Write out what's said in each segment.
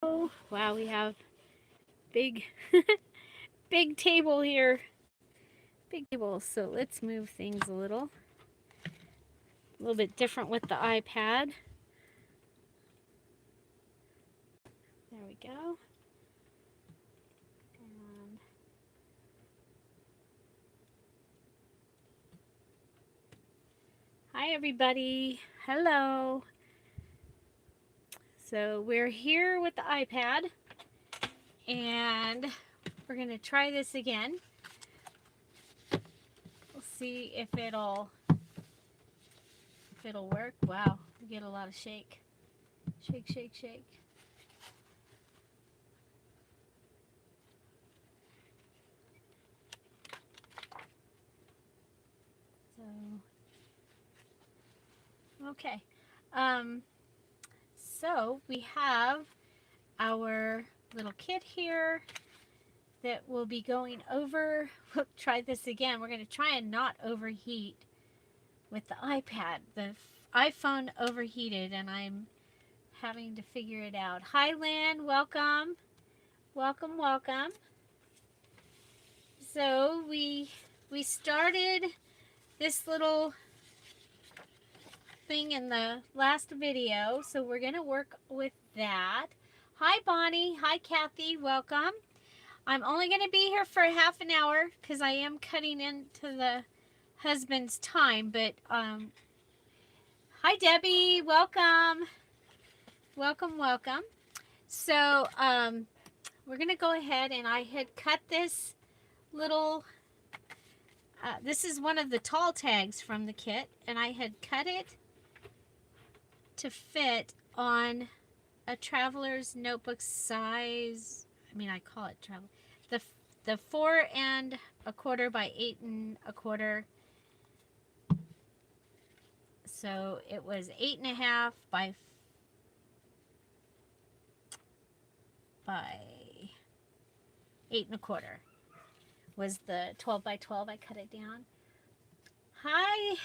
Oh, wow, we have big, big table here. Big table. So let's move things a little. A little bit different with the iPad. There we go. And hi, everybody. Hello. So we're here with the iPad, and we're going to try this again. We'll see if it'll work. Wow, we get a lot of shake. Shake, shake, shake. So, okay. So we have our little kit here that will be going over. We'll try this again. We're going to try and not overheat with the iPad. The iPhone overheated and I'm having to figure it out. Hi, Lynn. Welcome. Welcome, welcome. So we started this little thing in the last video, so we're going to work with that. Hi, Bonnie. Hi, Kathy. Welcome. I'm only going to be here for half an hour because I am cutting into the husband's time, but hi, Debbie. Welcome. Welcome, welcome. So we're going to go ahead, and I had cut this little, this is one of the tall tags from the kit, and I had cut it to fit on a traveler's notebook size. I mean, I call it travel. The 4 1/4 by 8 1/4. So it was 8 1/2 by 8 1/4 was the 12 by 12. I cut it down. Hi,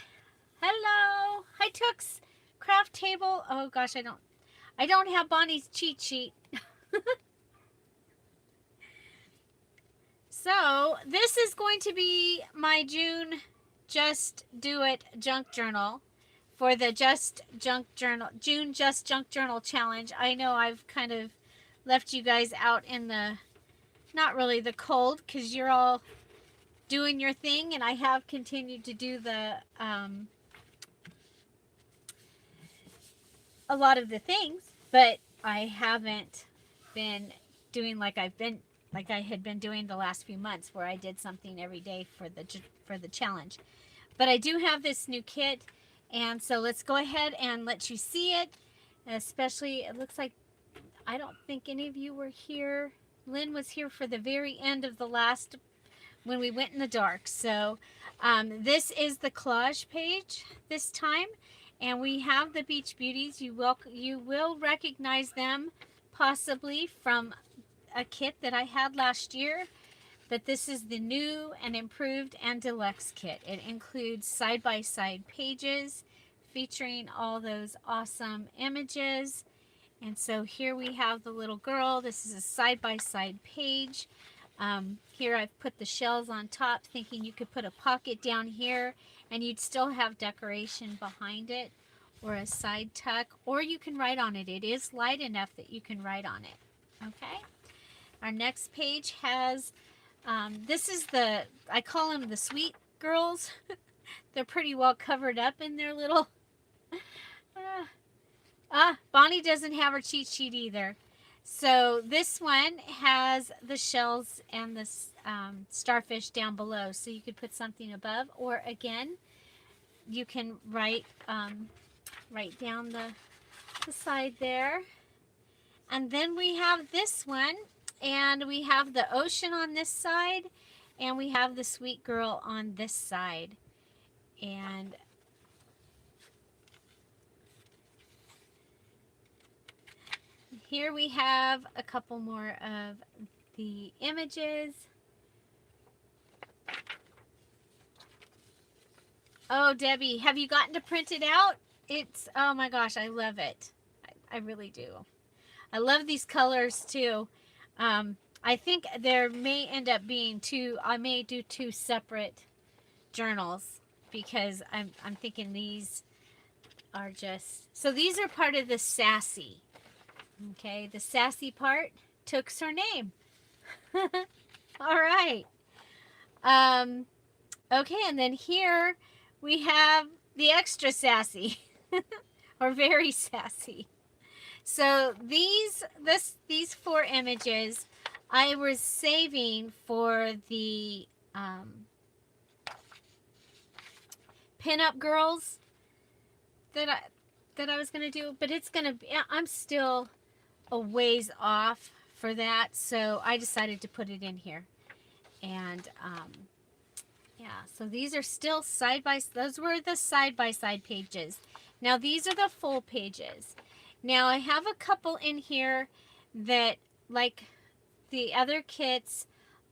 hello, hi Tooks, craft table. Oh gosh, I don't have Bonnie's cheat sheet. So this is going to be my June Just Do It Junk Journal for the June Just Junk Journal Challenge. I know I've kind of left you guys out in the, not really the cold, because you're all doing your thing, and I have continued to do the, a lot of the things, but I haven't been doing like I had been doing the last few months, where I did something every day for the challenge. But I do have this new kit, and so let's go ahead and let you see it. Especially, it looks like, I don't think any of you were here. Lynn was here for the very end of the last, when we went in the dark. So this is the collage page this time, and we have the Beach Beauties. You will recognize them possibly from a kit that I had last year, but this is the new and improved and deluxe kit. It includes side-by-side pages featuring all those awesome images. And so here we have the little girl. This is a side-by-side page. Here I've put the shells on top, thinking you could put a pocket down here and you'd still have decoration behind it, or a side tuck, or you can write on it. It is light enough that you can write on it. Okay. Our next page has, this is the, I call them the sweet girls. They're pretty well covered up in their little, Bonnie doesn't have her cheat sheet either. So this one has the shells and the starfish down below, so you could put something above, or again, you can write down the side there. And then we have this one, and we have the ocean on this side, and we have the sweet girl on this side. And here we have a couple more of the images. Oh, Debbie, have you gotten to print it out? It's, oh my gosh, I love it. I really do. I love these colors too. I think there may end up being two. I may do two separate journals because I'm thinking these are just, so these are part of the sassy. Okay, the sassy part took her name. All right. Okay, and then here we have the extra sassy or very sassy. So these four images I was saving for the pinup girls that I was gonna do, but it's gonna be, I'm still a ways off for that, so I decided to put it in here. And yeah, so these are still those were the side-by-side pages. Now these are the full pages. Now I have a couple in here that, like the other kits,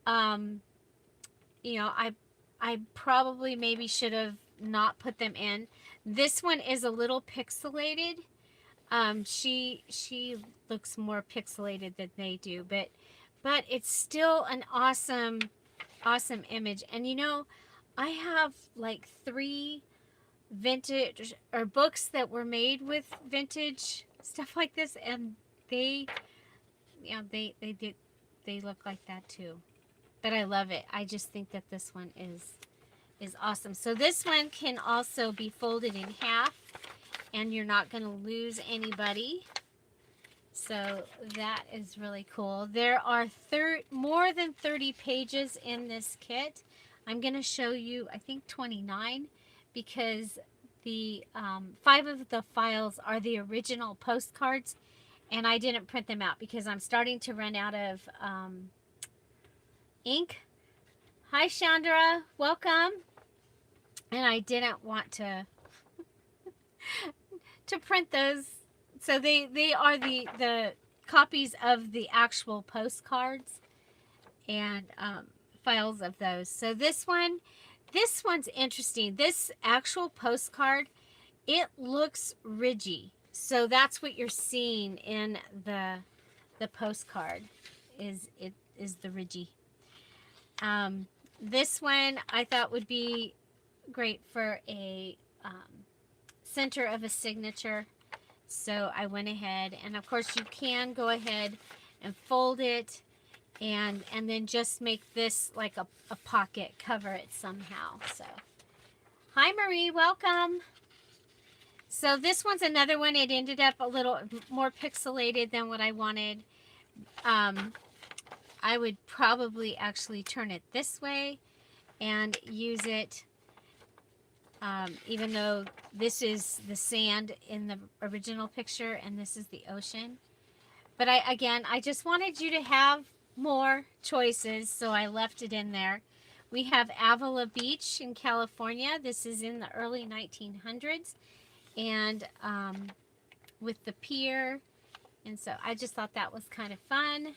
you know, I probably maybe should have not put them in. This one is a little pixelated. She looks more pixelated than they do, but it's still an awesome image. And you know, I have like 3 vintage or books that were made with vintage stuff like this, and they, you know, they look like that too. But I love it. I just think that this one is awesome. So this one can also be folded in half, and you're not going to lose anybody. So that is really cool. There are more than 30 pages in this kit. I'm going to show you, I think 29, because the 5 of the files are the original postcards, and I didn't print them out because I'm starting to run out of ink. Hi Chandra, welcome. And I didn't want to print those. So they are the copies of the actual postcards and files of those. So this one's interesting. This actual postcard, it looks ridgy. So that's what you're seeing in the postcard is the ridgy. This one I thought would be great for a center of a signature. So I went ahead, and of course you can go ahead and fold it and then just make this like a pocket, cover it somehow. So hi Marie, welcome. So this one's another one. It ended up a little more pixelated than what I wanted. I would probably actually turn it this way and use it, even though this is the sand in the original picture and this is the ocean. But I just wanted you to have more choices, so I left it in there. We have Avila Beach in California. This is in the early 1900s, and with the pier. And so I just thought that was kind of fun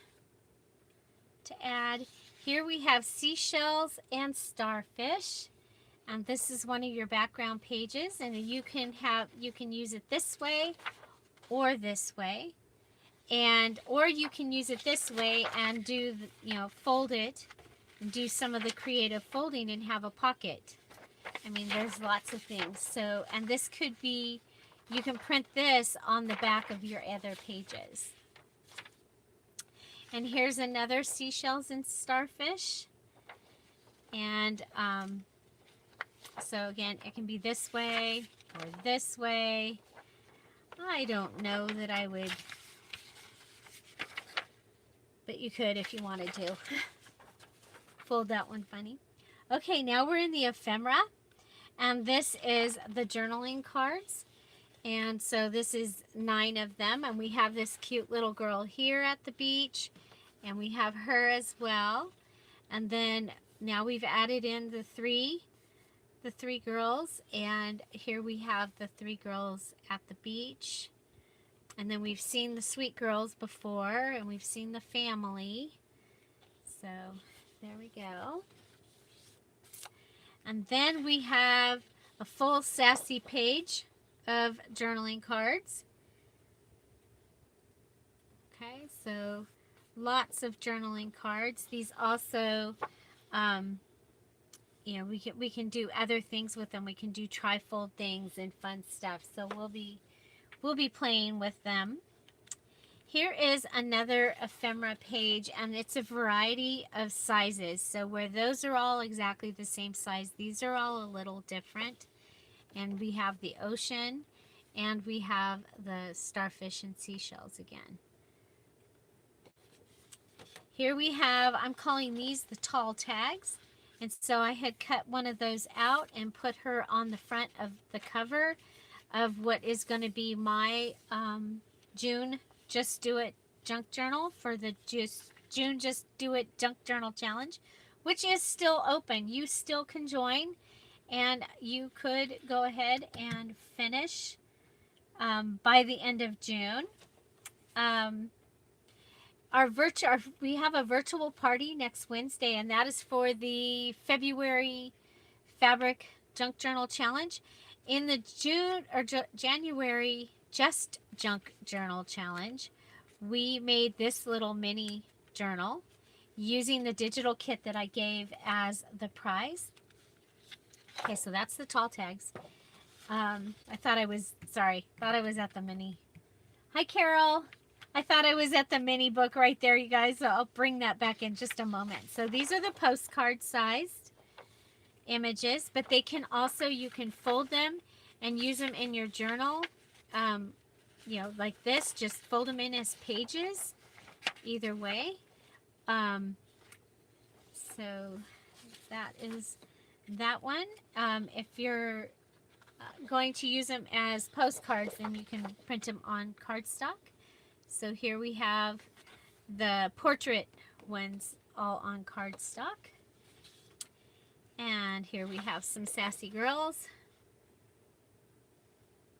to add. Here we have seashells and starfish, and this is one of your background pages, and you can use it this way or this way, or you can use it this way and do fold it and do some of the creative folding and have a pocket. I mean, there's lots of things. So, and this could be, you can print this on the back of your other pages. And here's another seashells and starfish. And so again, it can be this way or this way. I don't know that I would, but you could if you wanted to. Fold that one funny. Okay, now we're in the ephemera, and this is the journaling cards. And so this is 9 of them, and we have this cute little girl here at the beach, and we have her as well. And then now we've added in the three girls, and here we have the 3 girls at the beach. And then we've seen the sweet girls before, and we've seen the family. So there we go. And then we have a full sassy page of journaling cards. Okay, so lots of journaling cards. These also, you know, we can do other things with them. We can do trifold things and fun stuff. So we'll be playing with them. Here is another ephemera page, and it's a variety of sizes. So where those are all exactly the same size, these are all a little different. And we have the ocean, and we have the starfish and seashells again. Here we have, I'm calling these the tall tags. And so I had cut one of those out and put her on the front of the cover of what is going to be my June Just Do It Junk Journal for the June Just Do It Junk Journal Challenge, which is still open. You still can join, and you could go ahead and finish by the end of June. We have a virtual party next Wednesday, and that is for the February Fabric Junk Journal Challenge. In the January Just Junk Journal Challenge, we made this little mini journal using the digital kit that I gave as the prize. Okay, so that's the tall tags. I thought I was at the mini. Hi, Carol. I thought I was at the mini book right there, you guys. So I'll bring that back in just a moment. So these are the postcard sized images, but they can also, you can fold them and use them in your journal. You know, like this, just fold them in as pages, either way. So that is that one. If you're going to use them as postcards, then you can print them on cardstock. So here we have the portrait ones all on cardstock. And here we have some sassy girls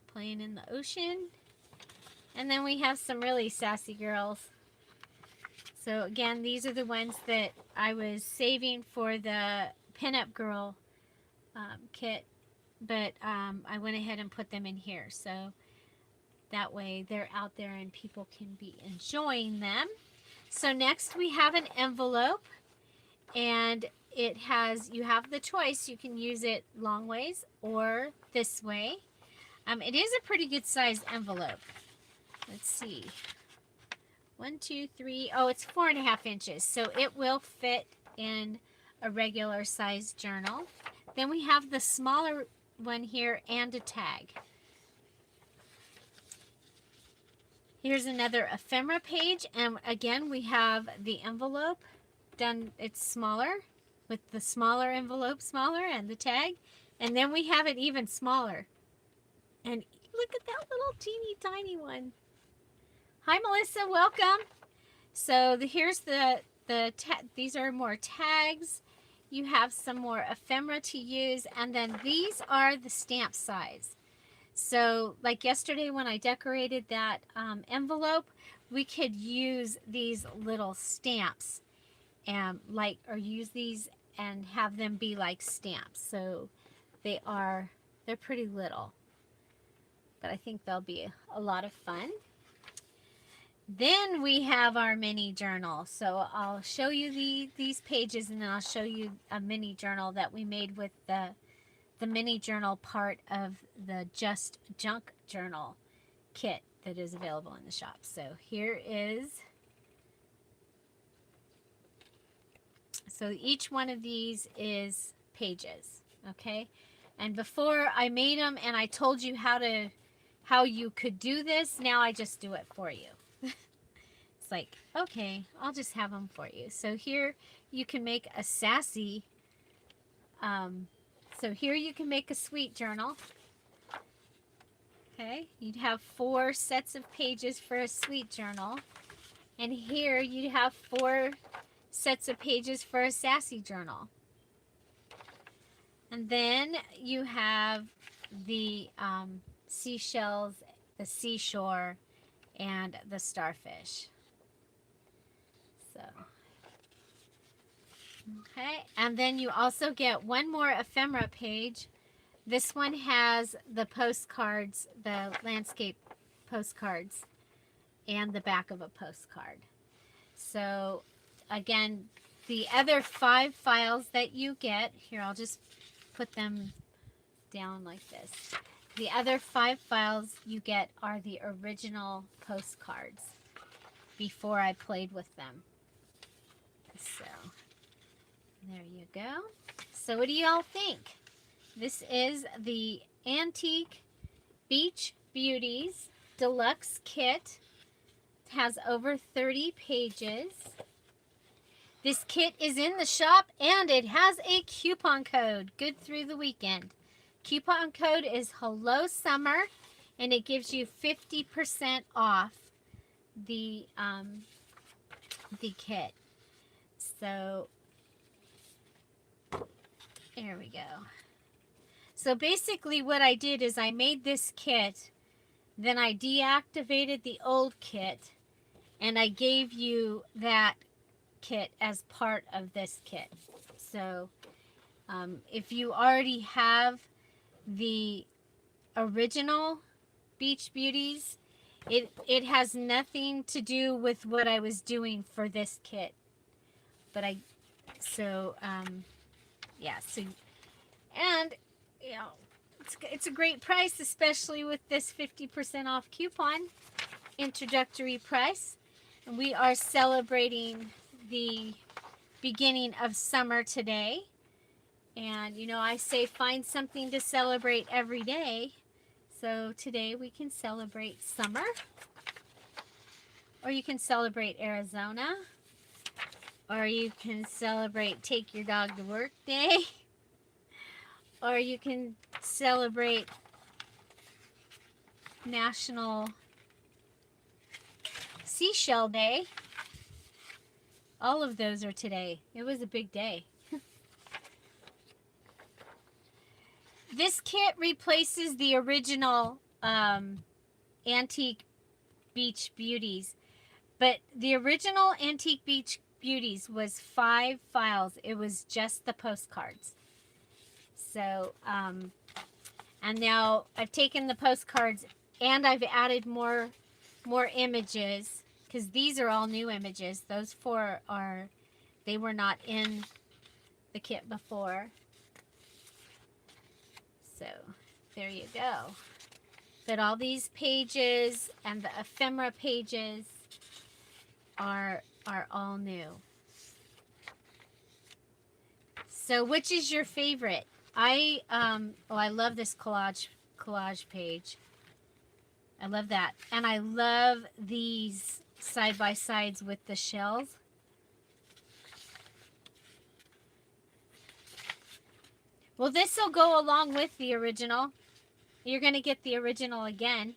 playing in the ocean. And then we have some really sassy girls. So again, these are the ones that I was saving for the pinup girl kit, but I went ahead and put them in here. So that way they're out there and people can be enjoying them. So next we have an envelope, and it has, you have the choice. You can use it long ways or this way. It is a pretty good sized envelope. Let's see. 1, 2, 3. Oh, it's 4.5 inches. So it will fit in a regular size journal. Then we have the smaller one here and a tag. Here's another ephemera page, and again we have the envelope done, it's smaller, with the smaller envelope smaller and the tag, and then we have it even smaller. And look at that little teeny tiny one. Hi Melissa, welcome. So here's these are more tags. You have some more ephemera to use, and then these are the stamp size. So like yesterday when I decorated that envelope, we could use these little stamps and or use these and have them be like stamps. So they're pretty little, but I think they'll be a lot of fun. Then we have our mini journal. So I'll show you these pages, and then I'll show you a mini journal that we made with the mini journal part of the Just Junk Journal kit that is available in the shop. So here is, so each one of these is pages, okay? And before I made them and I told you how you could do this, now I just do it for you. It's like, okay, I'll just have them for you. So here you can make a sassy, so here you can make a sweet journal. Okay, you'd have 4 sets of pages for a sweet journal. And here you'd have 4 sets of pages for a sassy journal. And then you have the seashells, the seashore, and the starfish. So, okay, and then you also get one more ephemera page. This one has the postcards, the landscape postcards. and the back of a postcard. So again, the other 5 files that you get, here I'll just put them down like this. The other 5 files you get are the original postcards before I played with them. So there you go. So what do y'all think? This is the Antique Beach Beauties Deluxe Kit. It has over 30 pages. This kit is in the shop and it has a coupon code good through the weekend. Coupon code is Hello Summer and it gives you 50% off the kit. So there we go. So basically what I did is I made this kit, then I deactivated the old kit, and I gave you that kit as part of this kit. So if you already have the original Beach Beauties, it has nothing to do with what I was doing for this kit. But yeah, so, and, you know, it's a great price, especially with this 50% off coupon, introductory price. And we are celebrating the beginning of summer today. And, you know, I say find something to celebrate every day. So today we can celebrate summer. Or you can celebrate Arizona. Or you can celebrate Take Your Dog to Work Day. Or you can celebrate National Seashell Day. All of those are today. It was a big day. This kit replaces the original Antique Beach Beauties. But the original Antique Beach Beauties was 5 files. It was just the postcards. So, and now I've taken the postcards and I've added more images, because these are all new images. Those 4 they were not in the kit before. So there you go. But all these pages and the ephemera pages are all new. So which is your favorite? I love this collage page. I love that. And I love these side by sides with the shells. Well, this will go along with the original. You're going to get the original again,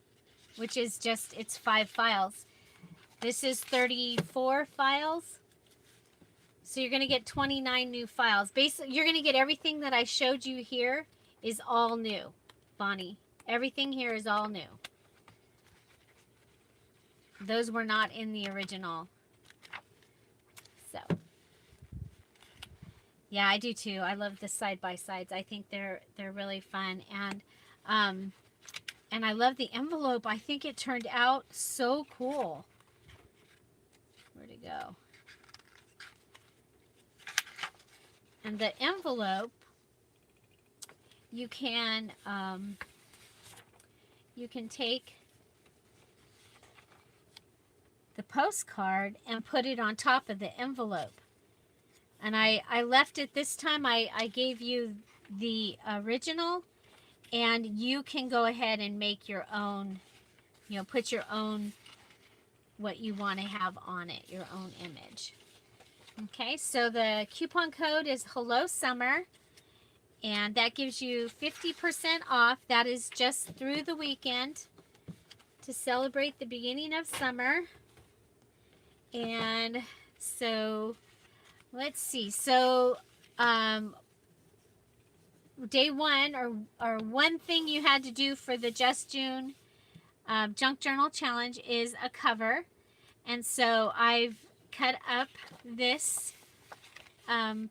which is just, it's 5 files. This is 34 files. So you're going to get 29 new files. Basically, you're going to get everything that I showed you here is all new, Bonnie. Everything here is all new. Those were not in the original. So, yeah, I do too. I love the side-by-sides. I think they're really fun. And I love the envelope. I think it turned out so cool. Where'd it go? And the envelope, you can take the postcard and put it on top of the envelope. And I left it this time. I gave you the original, and you can go ahead and make your own, you know, put your own, what you want to have on it, your own image. Okay, so the coupon code is Hello Summer, and that gives you 50% off. That is just through the weekend to celebrate the beginning of summer. And so, let's see. So, day one, or one thing you had to do for the Just June Junk Journal Challenge is a cover. And so I've cut up this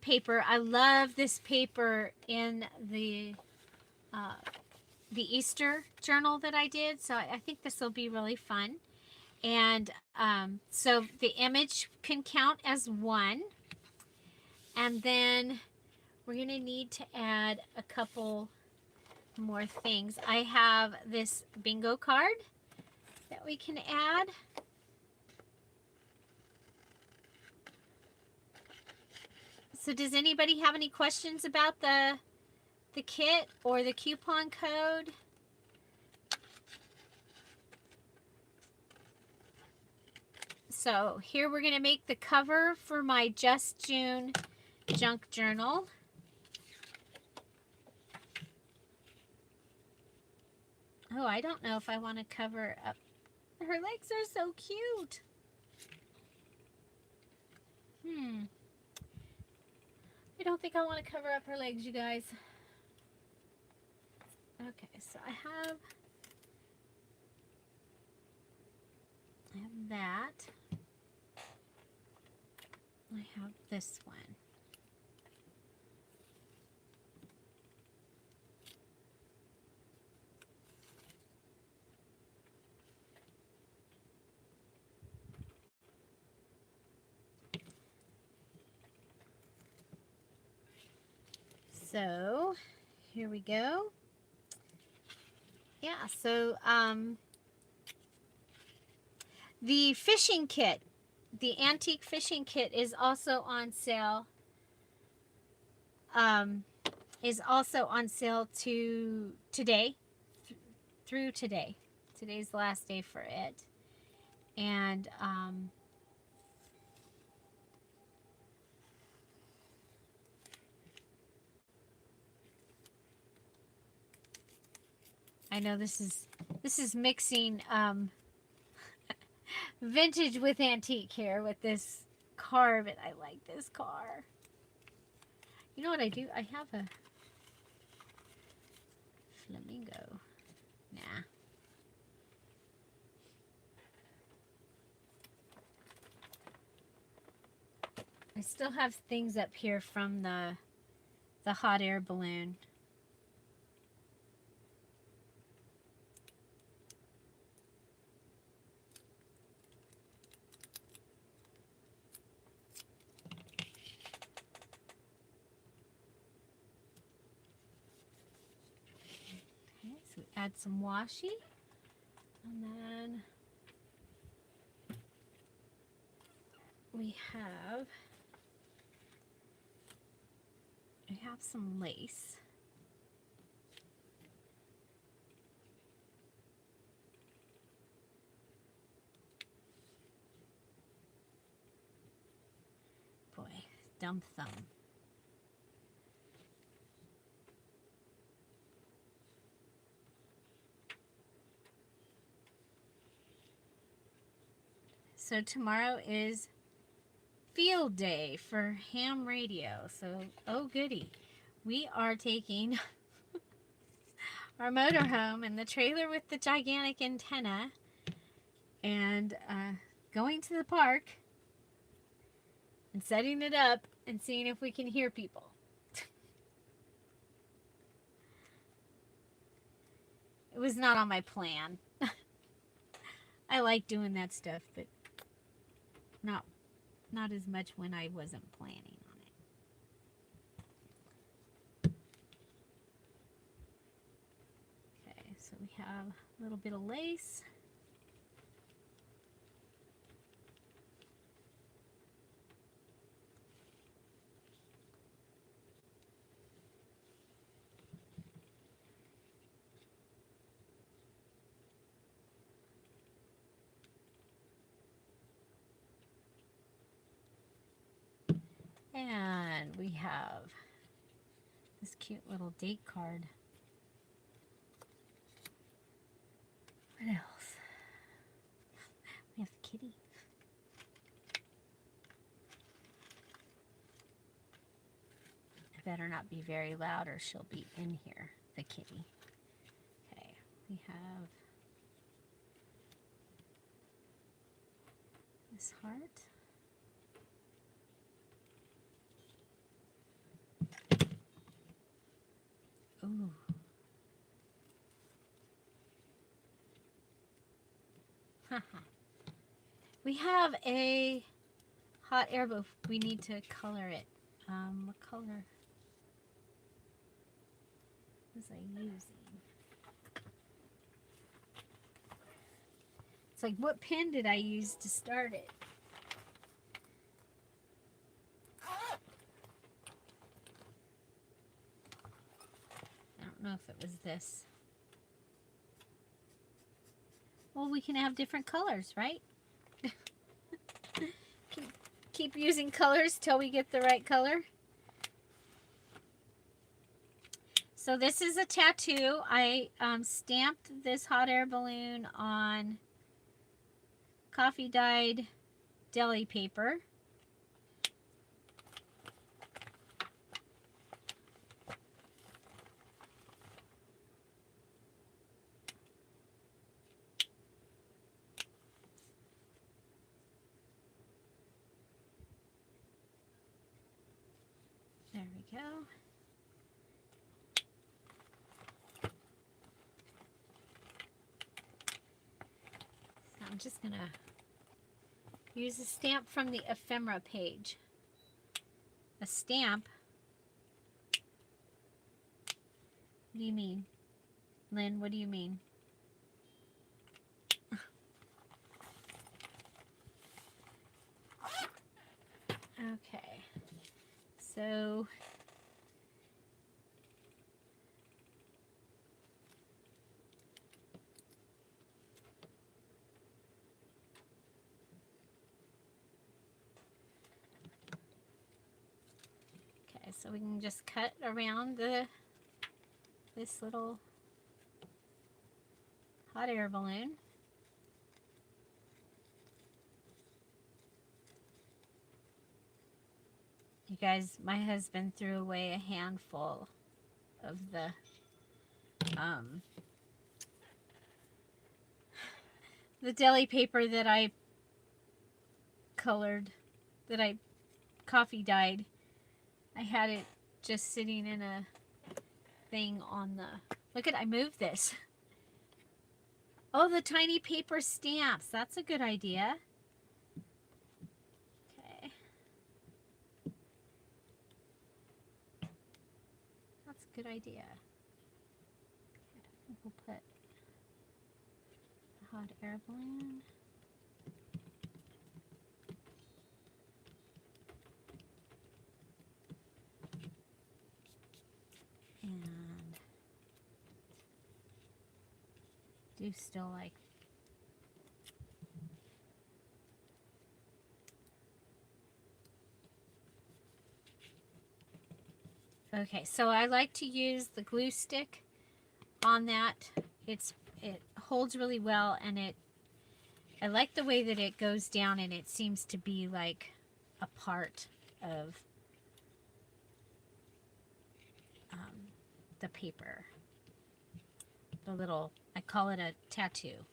paper. I love this paper in the Easter journal that I did. So I think this will be really fun. And so the image can count as one. And then we're going to need to add a couple more things. I have this bingo card that we can add. So does anybody have any questions about the kit or the coupon code? So here we're going to make the cover for my Just June junk journal. Oh, I don't know if I want to cover up. Her legs are so cute. I don't think I want to cover up her legs, you guys. Okay, so I have that. I have this one. So here we go. Yeah, so the fishing kit, the antique fishing kit is also on sale. Is also on sale to today, through today. Today's the last day for it. And I know this is mixing vintage with antique here with this car, but I like this car. You know what I do? I have a flamingo. Nah. I still have things up here from the hot air balloon. Okay, so we add some washi, and then I have some lace. Boy, dumb thumb. So tomorrow is field day for ham radio. So, oh goody. We are taking our motorhome and the trailer with the gigantic antenna and going to the park and setting it up and seeing if we can hear people. It was not on my plan. I like doing that stuff, but not as much when I wasn't planning on it. Okay, so we have a little bit of lace. And we have this cute little date card. What else? We have Kitty. It better not be very loud or she'll be in here, the kitty. Okay, we have this heart. Ooh. We have a hot air balloon. We need to color it. What color was I using? It's like, what pen did I use to start it? I don't know if it was this. Well, we can have different colors, right? keep using colors till we get the right color. So this is a tattoo. I stamped this hot air balloon on coffee dyed deli paper. There we go. So I'm just gonna use a stamp from the ephemera page. A stamp? What do you mean? Lynn, what do you mean? Okay. So so we can just cut around this little hot air balloon. You guys, my husband threw away a handful of the deli paper that I colored, that I coffee dyed. I had it just sitting in a thing on the... Look at, I moved this. Oh, the tiny paper stamps. That's a good idea. Okay. That's a good idea. Okay, we'll put the hot air balloon. And do still like okay, so I like to use the glue stick on that. It holds really well, and I like the way that it goes down, and it seems to be like a part of the paper. The little, I call it a tattoo.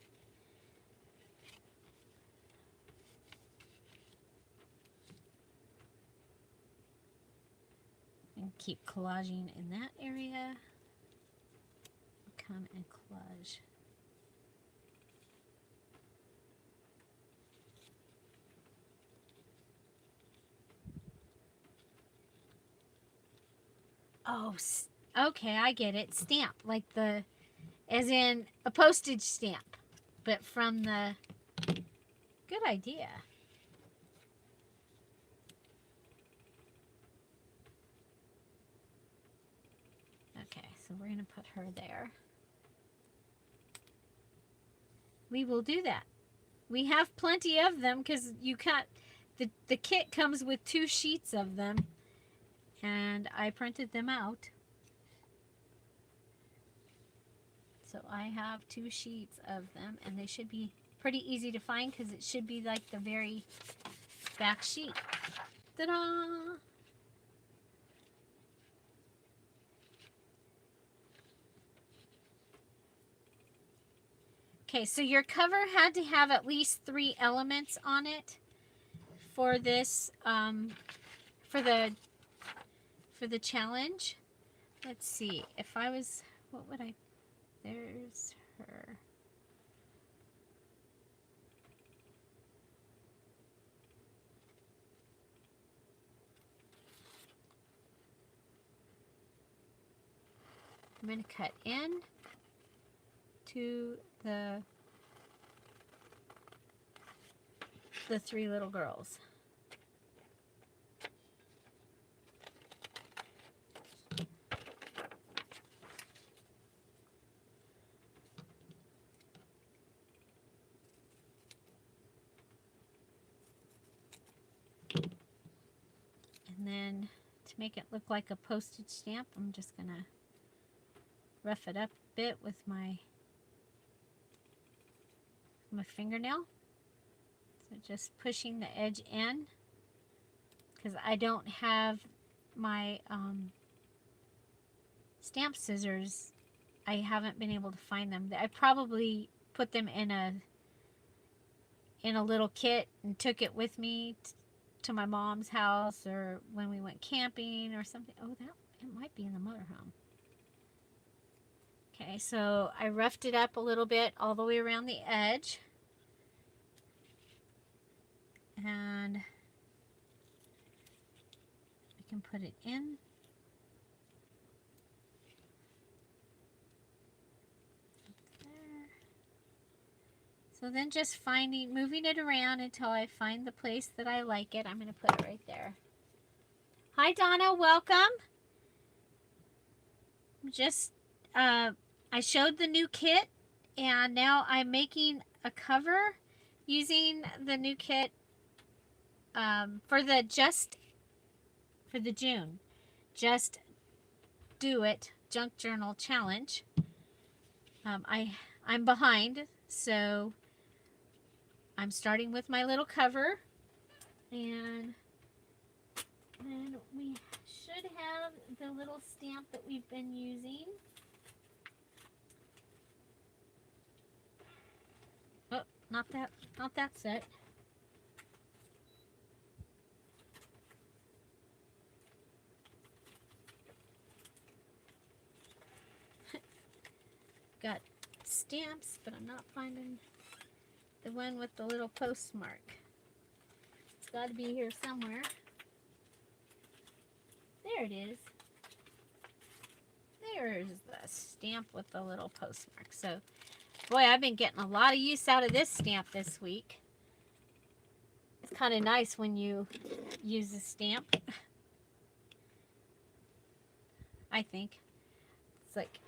And keep collaging in that area. Come and collage. Oh, okay, I get it. Stamp, like the, as in a postage stamp, but from the, good idea. Okay, so we're going to put her there. We will do that. We have plenty of them because you cut, the kit comes with 2 sheets of them, and I printed them out. So I have 2 sheets of them, and they should be pretty easy to find because it should be like the very back sheet. Ta-da! Okay, so your cover had to have at least 3 elements on it for this, for the challenge. Let's see, if I was, what would I, there's her. I'm going to cut in to the three little girls. And then to make it look like a postage stamp, I'm just going to rough it up a bit with my fingernail. So just pushing the edge in, because I don't have my stamp scissors. I haven't been able to find them. I probably put them in a little kit and took it with me to my mom's house, or when we went camping or something. Oh, it might be in the motorhome. Okay, so I roughed it up a little bit all the way around the edge. And we can put it in. There. So then just moving it around until I find the place that I like it. I'm going to put it right there. Hi Donna, welcome. I showed the new kit, and now I'm making a cover using the new kit for the June Just Do It Junk Journal Challenge. I'm behind, so I'm starting with my little cover, and then we should have the little stamp that we've been using. Oh, not that set. Got stamps, but I'm not finding the one with the little postmark. It's got to be here somewhere. There it is. There's the stamp with the little postmark. So, boy, I've been getting a lot of use out of this stamp this week. It's kind of nice when you use a stamp. I think. It's like,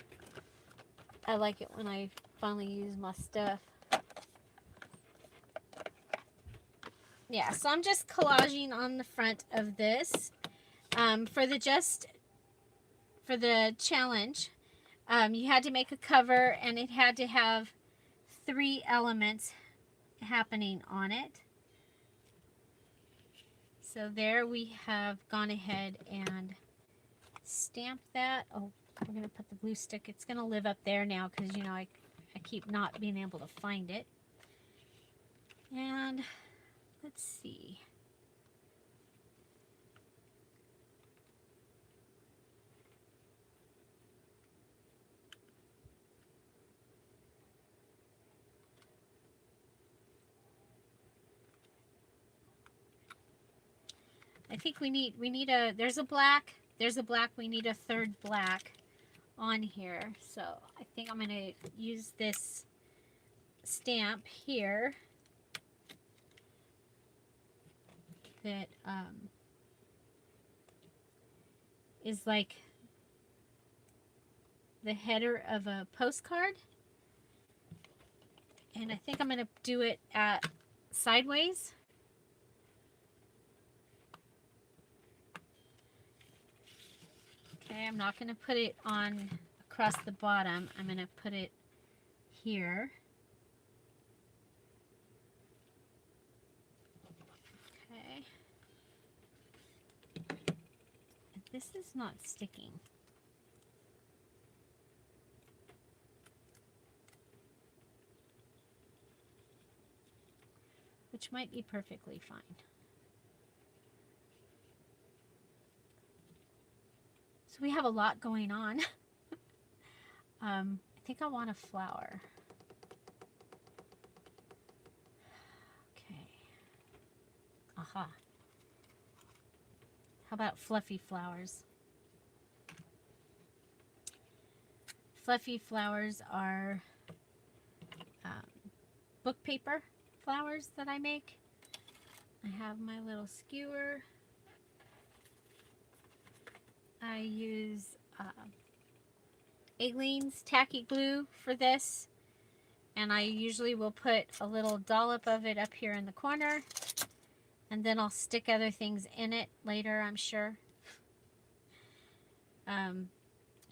I like it when I finally use my stuff. Yeah, so I'm just collaging on the front of this. For the challenge, you had to make a cover, and it had to have 3 elements happening on it. So there we have gone ahead and stamped that. Oh, we're going to put the glue stick. It's going to live up there now because, you know, I keep not being able to find it. And let's see. I think we need there's a black, we need a third black on here. So I think I'm going to use this stamp here that is like the header of a postcard. And I think I'm going to do it at sideways. Okay, I'm not going to put it on across the bottom. I'm going to put it here. Okay. And this is not sticking. Which might be perfectly fine. So we have a lot going on. I think I want a flower. Okay. Aha. How about fluffy flowers? fluffy flowers are book paper flowers that I make. I have my little skewer. I use Aleene's tacky glue for this, and I usually will put a little dollop of it up here in the corner, and then I'll stick other things in it later, I'm sure.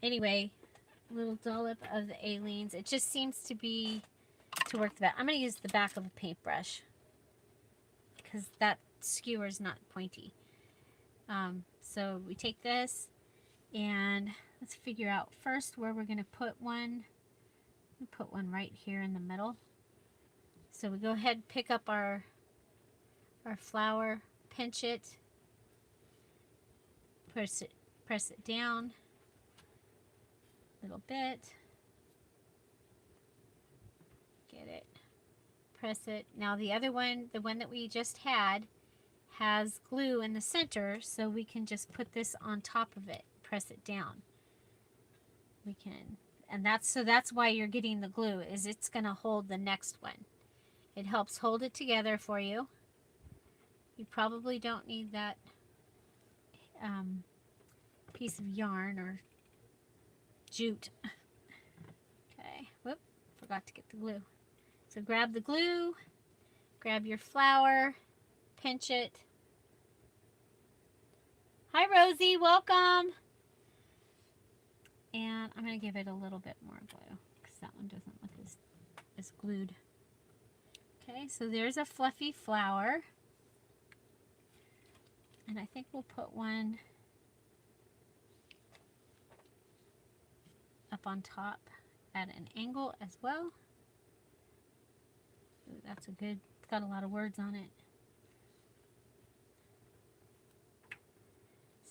Anyway, a little dollop of the Aleene's. It just seems to work the best. I'm going to use the back of a paintbrush because that skewer is not pointy. So we take this and let's figure out first where we're going to put one. We'll put one right here in the middle. So we go ahead and pick up our flower, pinch it, press it down a little bit, get it, press it. Now the other one, the one that we just had, has glue in the center, so we can just put this on top of it, press it down. We can, and that's why you're getting the glue, is it's going to hold the next one. It helps hold it together for you. You probably don't need that piece of yarn or jute. Okay, whoop, forgot to get the glue. So grab the glue, grab your flower, pinch it. Hi Rosie, welcome. And I'm going to give it a little bit more glue because that one doesn't look as glued. Okay, so there's a fluffy flower. And I think we'll put one up on top at an angle as well. Ooh, that's a good, it's got a lot of words on it.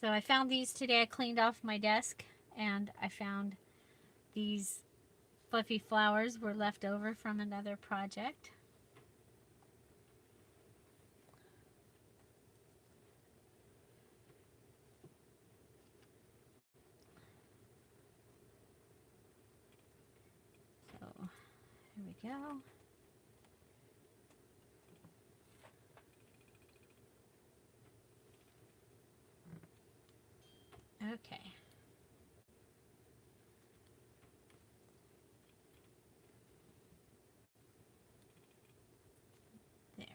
So I found these today. I cleaned off my desk and I found these fluffy flowers were left over from another project. So here we go. Okay. There.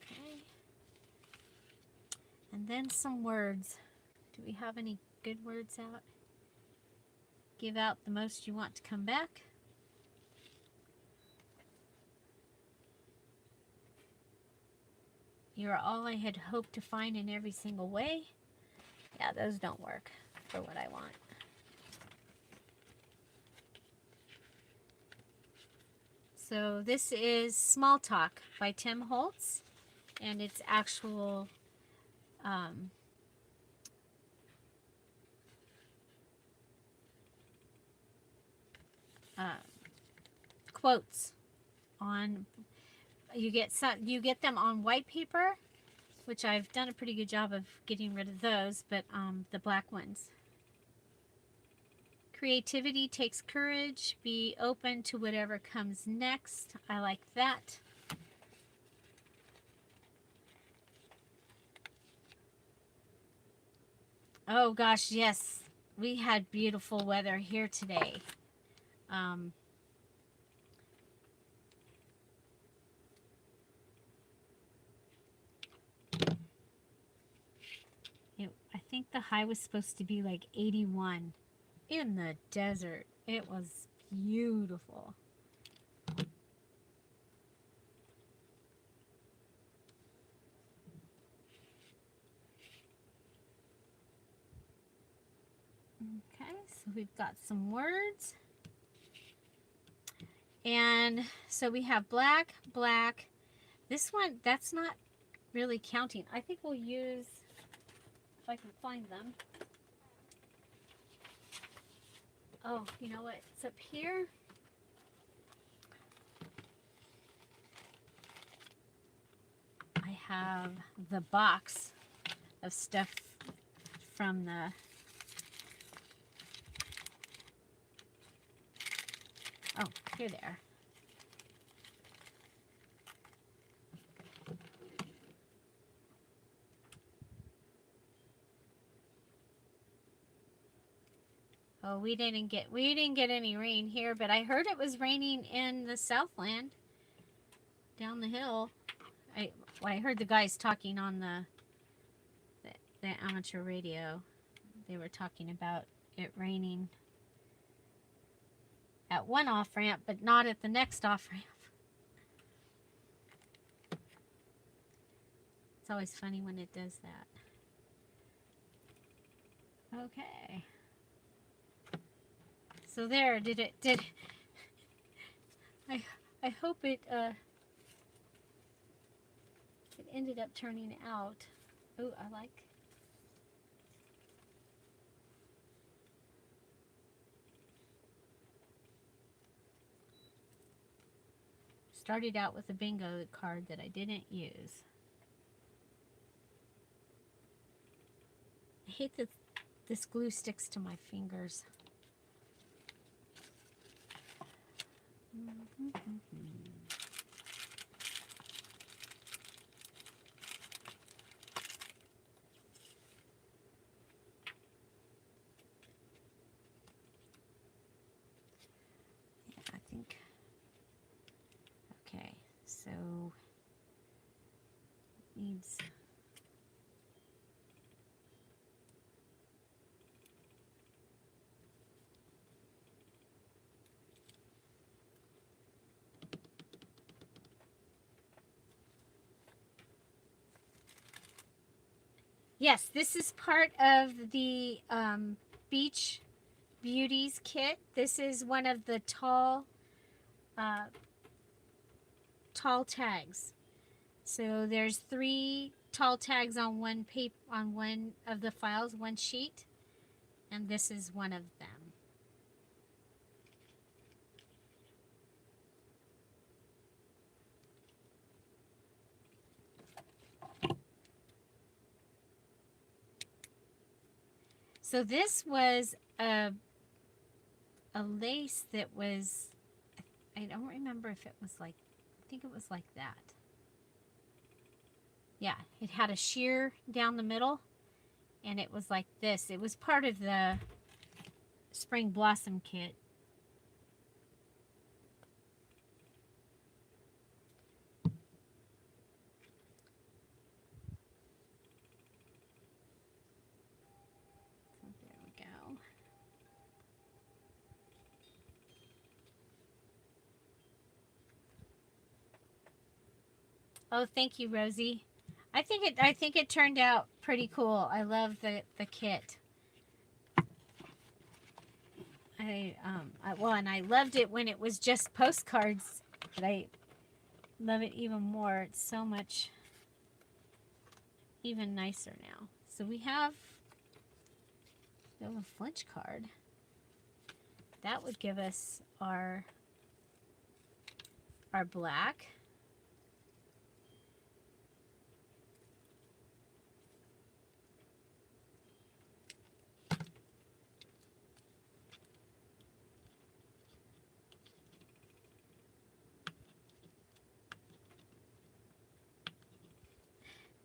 Okay. And then some words. Do we have any good words out? Give out the most you want to come back. You're all I had hoped to find in every single way. Yeah, those don't work for what I want. So this is Small Talk by Tim Holtz, and it's actual quotes on. You get them on white paper, which I've done a pretty good job of getting rid of those, but the black ones. Creativity takes courage. Be open to whatever comes next. I like that. Oh gosh, yes. We had beautiful weather here today. I think the high was supposed to be like 81 in the desert. It was beautiful. Okay, so we've got some words. And so we have black, black. This one, that's not really counting. I think we'll use, if I can find them. Oh, you know what? It's up here. I have the box of stuff from the You're there. Oh, we didn't get any rain here, but I heard it was raining in the Southland down the hill. I heard the guys talking on the amateur radio. They were talking about it raining at one off ramp, but not at the next off ramp. It's always funny when it does that. Okay. So there, did I hope it ended up turning out. Oh, I like. Started out with a bingo card that I didn't use. I hate that this glue sticks to my fingers. Yeah, I think. Okay, so needs. Yes, this is part of the Beach Beauties kit. This is one of the tall tags. So there's 3 tall tags on one of the files, one sheet, and this is one of them. So this was a lace that was, I don't remember if it was like, I think it was like that. Yeah, it had a sheer down the middle, and it was like this. It was part of the Spring Blossom kit. So there we go. Oh, thank you, Rosie. I think it turned out pretty cool. I love the kit. And I loved it when it was just postcards, but I love it even more. It's so much even nicer now. So we have a flinch card. That would give us our black.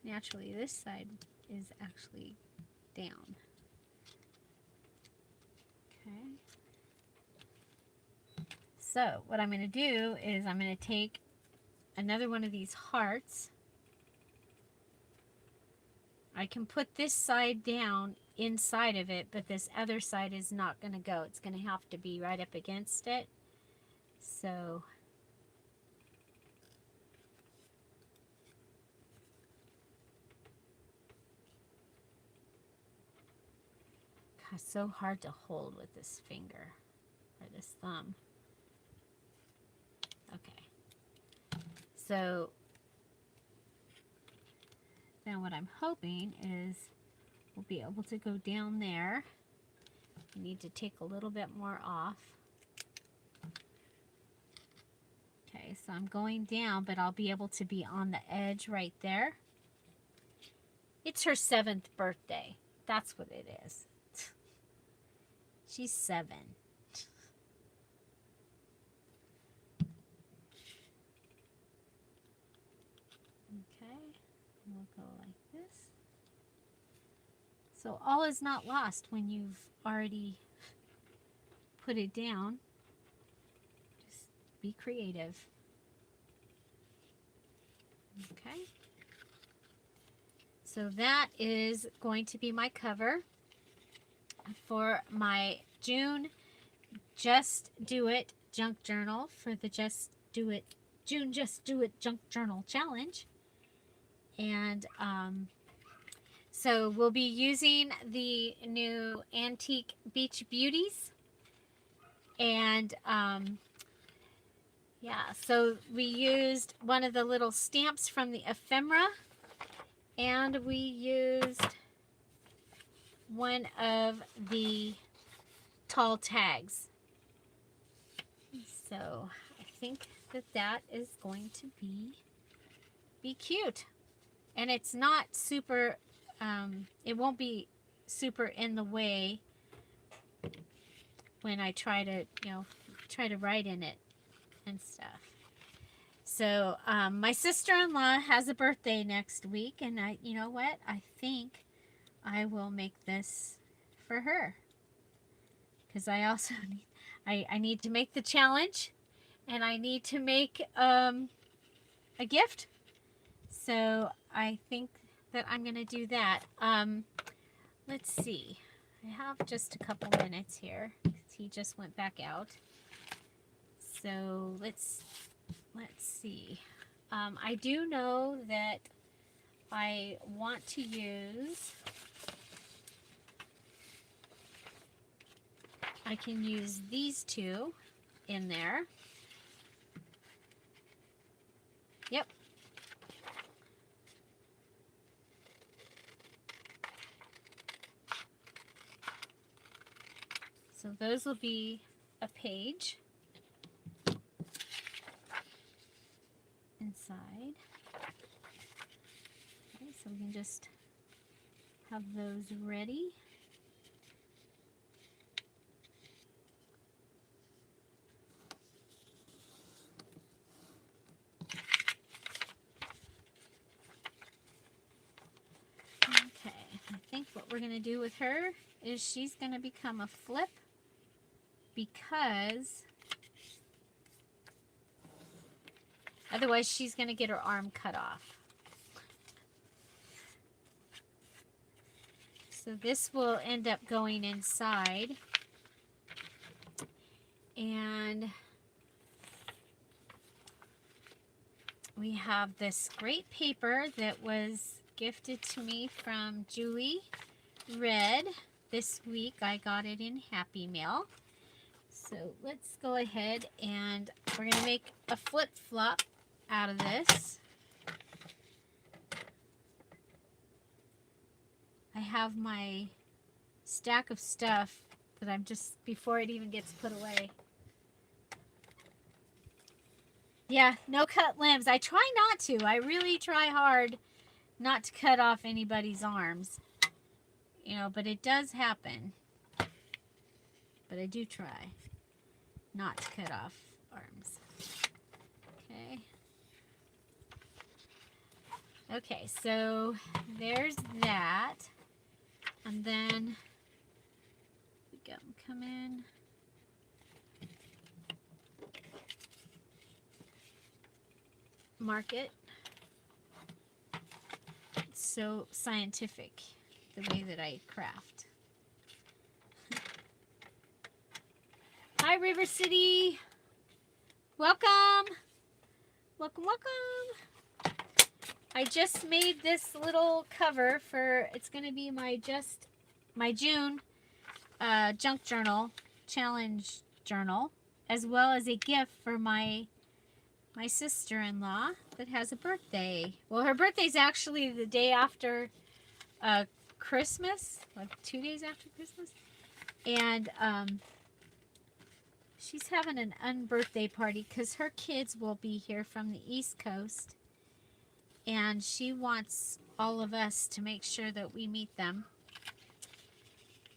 Naturally, this side is actually down. Okay. So what I'm going to do is I'm going to take another one of these hearts. I can put this side down inside of it, but this other side is not going to go. It's going to have to be right up against it. So God, it's so hard to hold with this finger or this thumb. Okay. So now what I'm hoping is we'll be able to go down there. I need to take a little bit more off. Okay, so I'm going down, but I'll be able to be on the edge right there. It's her 7th birthday. That's what it is. She's 7. Okay, we'll go like this. So all is not lost when you've already put it down. Just be creative. Okay. So that is going to be my cover for my June Just Do It Junk Journal for the June Just Do It Junk Journal Challenge. And so we'll be using the new Antique Beach Beauties. And yeah, so we used one of the little stamps from the ephemera, and we used one of the tall tags. So I think that is going to be cute. And it's not super, it won't be super in the way when I try to write in it and stuff. So my sister-in-law has a birthday next week, and you know what? I think I will make this for her, because I also I need to make the challenge, and I need to make a gift. So I think that I'm going to do that. Let's see. I have just a couple minutes here. He just went back out. So let's see. I do know that I want to use, I can use these two in there. Yep. So those will be a page inside. Okay, so we can just have those ready. Okay, I think what we're going to do with her is she's going to become a flip, because otherwise she's going to get her arm cut off. So this will end up going inside. And we have this great paper that was gifted to me from Julie Red. This week I got it in Happy Mail. So let's go ahead, and we're going to make a flip-flop out of this. I have my stack of stuff that I'm just, before it even gets put away. Yeah, no cut limbs. I try not to. I really try hard not to cut off anybody's arms. You know, but it does happen. But I do try not to cut off arms. Okay. Okay, so there's that. And then we come in. Mark it. It's so scientific, the way that I craft. Hi, River City. Welcome. Welcome, welcome. I just made this little cover for, it's going to be my June Junk Journal Challenge Journal, as well as a gift for my sister-in-law that has a birthday. Well, her birthday's actually the day after Christmas, like 2 days after Christmas. And she's having an unbirthday party because her kids will be here from the East Coast. And she wants all of us to make sure that we meet them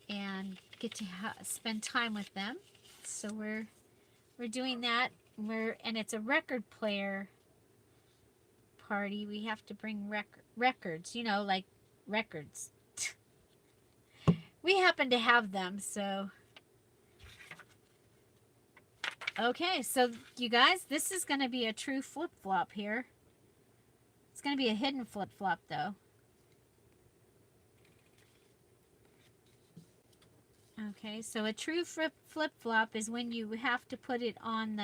and get to spend time with them. So we're doing that. And it's a record player party, we have to bring records, you know, like records. We happen to have them, so. Okay, so you guys, this is going to be a true flip-flop here. It's going to be a hidden flip-flop, though. Okay, so a true flip-flop is when you have to put it on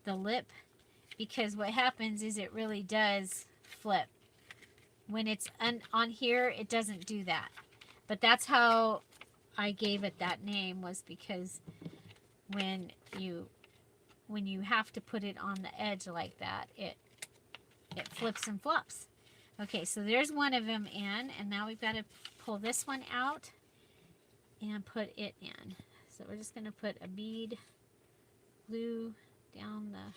the lip, because what happens is it really does flip. When it's on here, it doesn't do that. But that's how I gave it that name, was because when you have to put it on the edge like that, it flips and flops. Okay, so there's one of them in, and now we've got to pull this one out and put it in. So we're just going to put a bead glue down the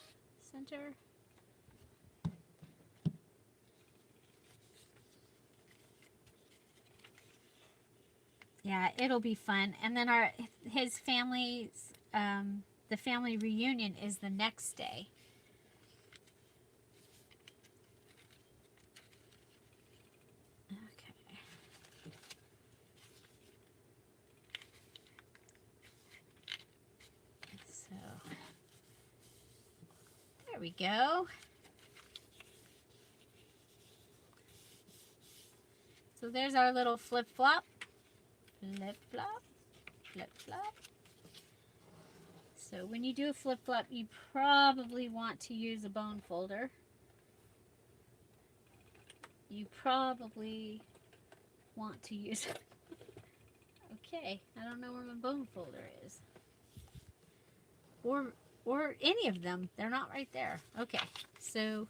center. Yeah, it'll be fun. And then his family's the family reunion is the next day. Okay. So there we go. So there's our little flip-flop. Flip-flop. Flip-flop. So when you do a flip-flop, you probably want to use a bone folder. You probably want to use... Okay, I don't know where my bone folder is. Or any of them. They're not right there. Okay, so,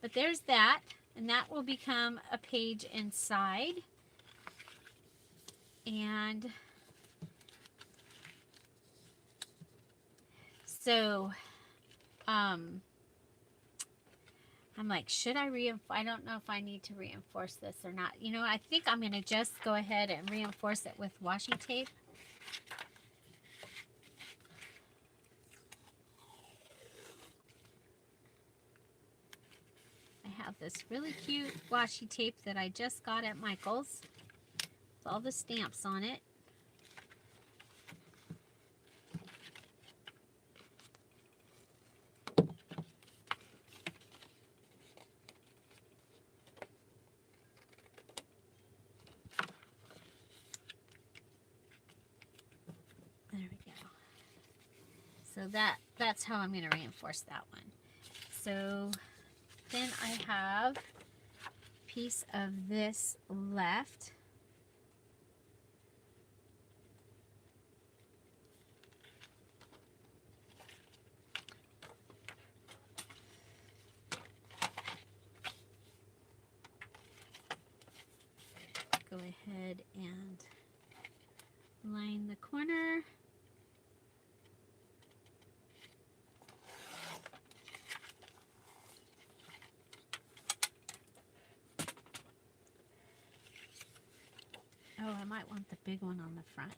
but there's that. And that will become a page inside. And so, I'm like, should I I don't know if I need to reinforce this or not. You know, I think I'm going to just go ahead and reinforce it with washi tape. I have this really cute washi tape that I just got at Michael's. With all the stamps on it. There we go. So that's how I'm going to reinforce that one. So then I have a piece of this left. Go ahead and line the corner. Oh, I might want the big one on the front.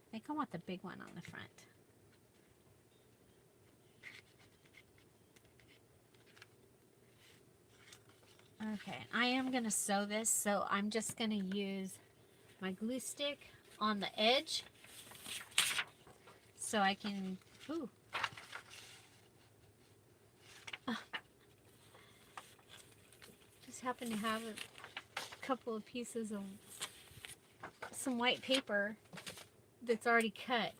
I think I want the big one on the front. Okay, I am going to sew this, so I'm just going to use my glue stick on the edge so I can, ooh. Just happen to have a couple of pieces of some white paper that's already cut.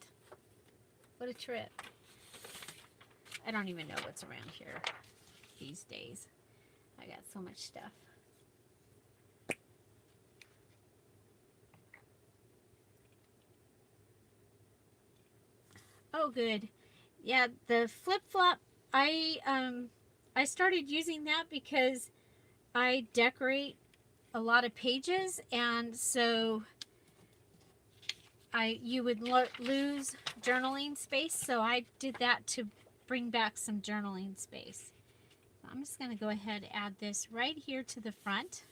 What a trip. I don't even know what's around here these days. I got so much stuff. Oh, good. Yeah, the flip-flop, I started using that because I decorate a lot of pages, and so you would lose journaling space, so I did that to bring back some journaling space. I'm just going to go ahead and add this right here to the front.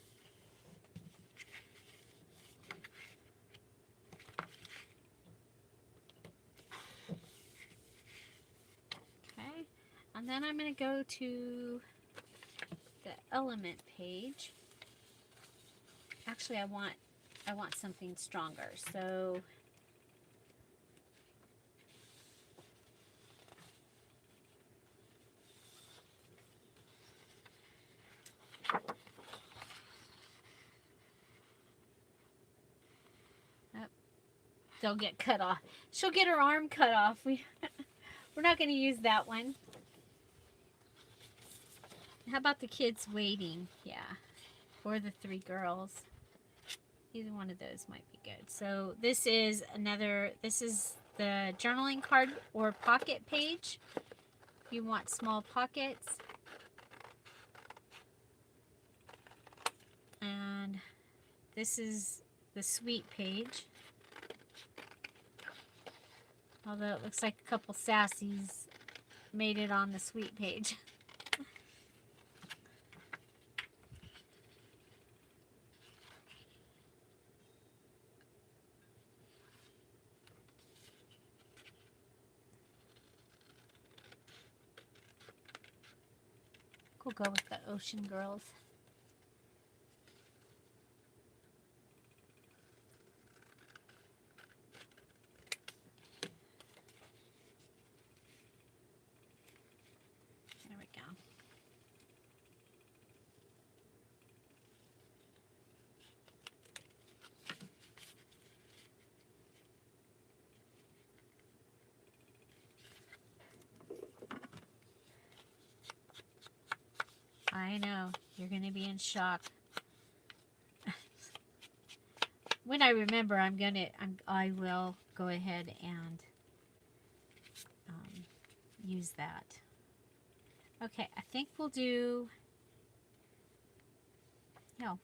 And then I'm going to go to the element page. Actually, I want something stronger. So they'll get cut off. She'll get her arm cut off. We're not going to use that one. How about the kids waiting? Yeah. Or the 3 girls. Either one of those might be good. So this is the journaling card or pocket page. You want small pockets. And this is the sweet page. Although it looks like a couple sassies made it on the sweet page. We'll go with the Ocean Girls. There we go. I know, you're going to be in shock. When I remember, I will go ahead and use that. Okay, I think we'll do a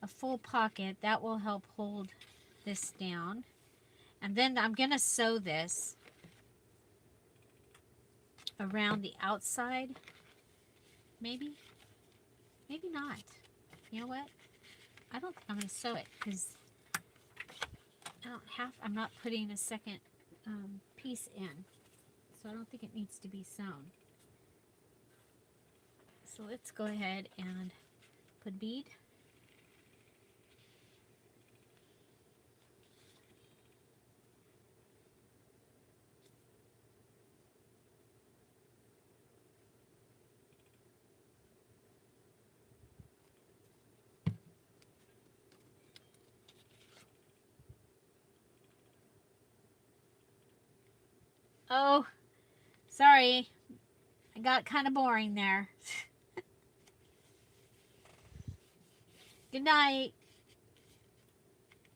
full pocket. That will help hold this down. And then I'm going to sew this around the outside. Maybe not. You know what? I don't think I'm going to sew it because I'm not putting a second piece in. So I don't think it needs to be sewn. So let's go ahead and put a bead. Oh, sorry. I got kind of boring there. Good night.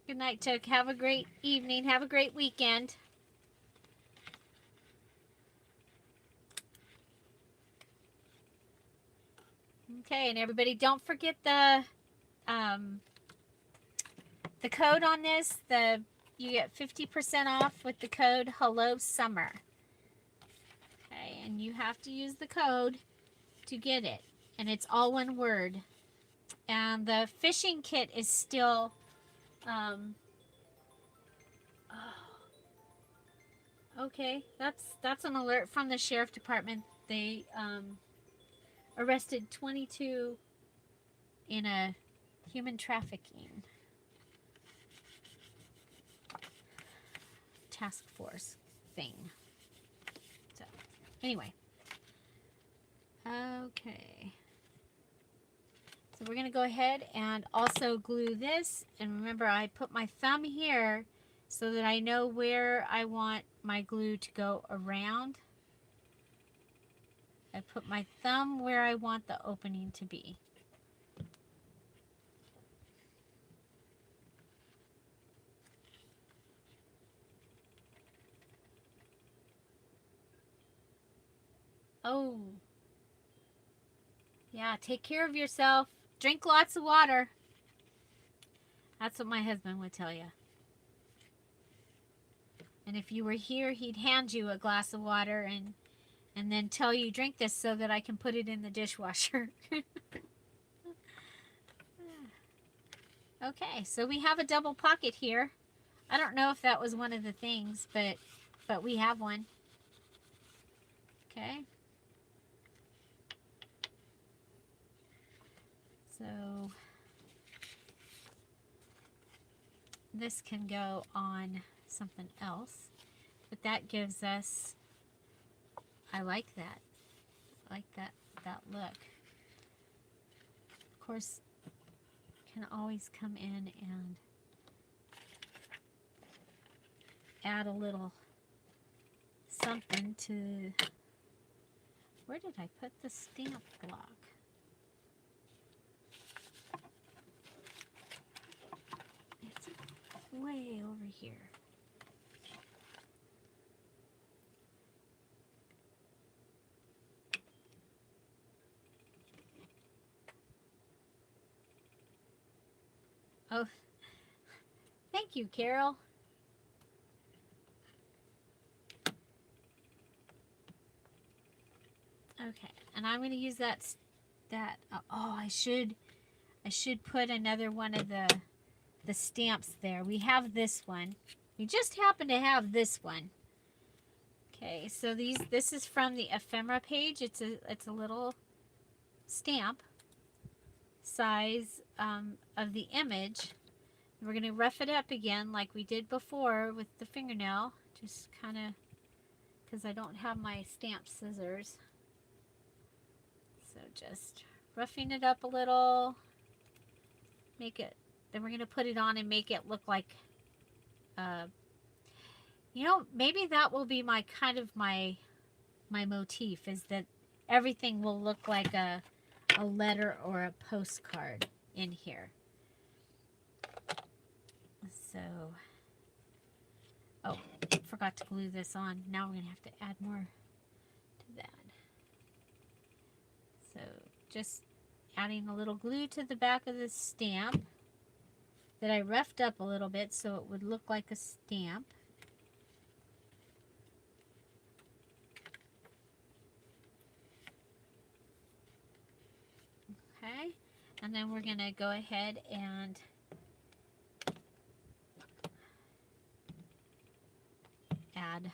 Good night, Took. Have a great evening. Have a great weekend. Okay, and everybody, don't forget the code on this. You get 50% off with the code Hello Summer. Okay, and you have to use the code to get it, and it's all one word. And the fishing kit is still okay, that's an alert from the sheriff department. They arrested 22 in a human trafficking task force thing. So anyway, okay, so we're gonna go ahead and also glue this. And remember, I put my thumb here so that I know where I want my glue to go around. I put my thumb where I want the opening to be. Oh, yeah, take care of yourself. Drink lots of water. That's what my husband would tell you. And if you were here, he'd hand you a glass of water and then tell you, drink this so that I can put it in the dishwasher. Okay, so we have a double pocket here. I don't know if that was one of the things, but we have one. Okay. So this can go on something else, but that gives us, I like that. I like that look. Of course, can always come in and add a little something to, where did I put the stamp block? It's way over here. Oh, thank you, Carol. Okay, and I'm going to use that oh, I should put another one of the stamps there. We have this one. We just happen to have this one. Okay, so this is from the ephemera page. It's a little stamp size of the image. We're going to rough it up again like we did before with the fingernail, just kind of, because I don't have my stamp scissors. So just roughing it up a little, make it, then we're going to put it on and make it look like, you know, maybe that will be my kind of my motif, is that everything will look like a letter or a postcard in here. So, oh, forgot to glue this on. Now we're going to have to add more to that. So just adding a little glue to the back of the stamp that I roughed up a little bit so it would look like a stamp. Okay, and then we're going to go ahead and add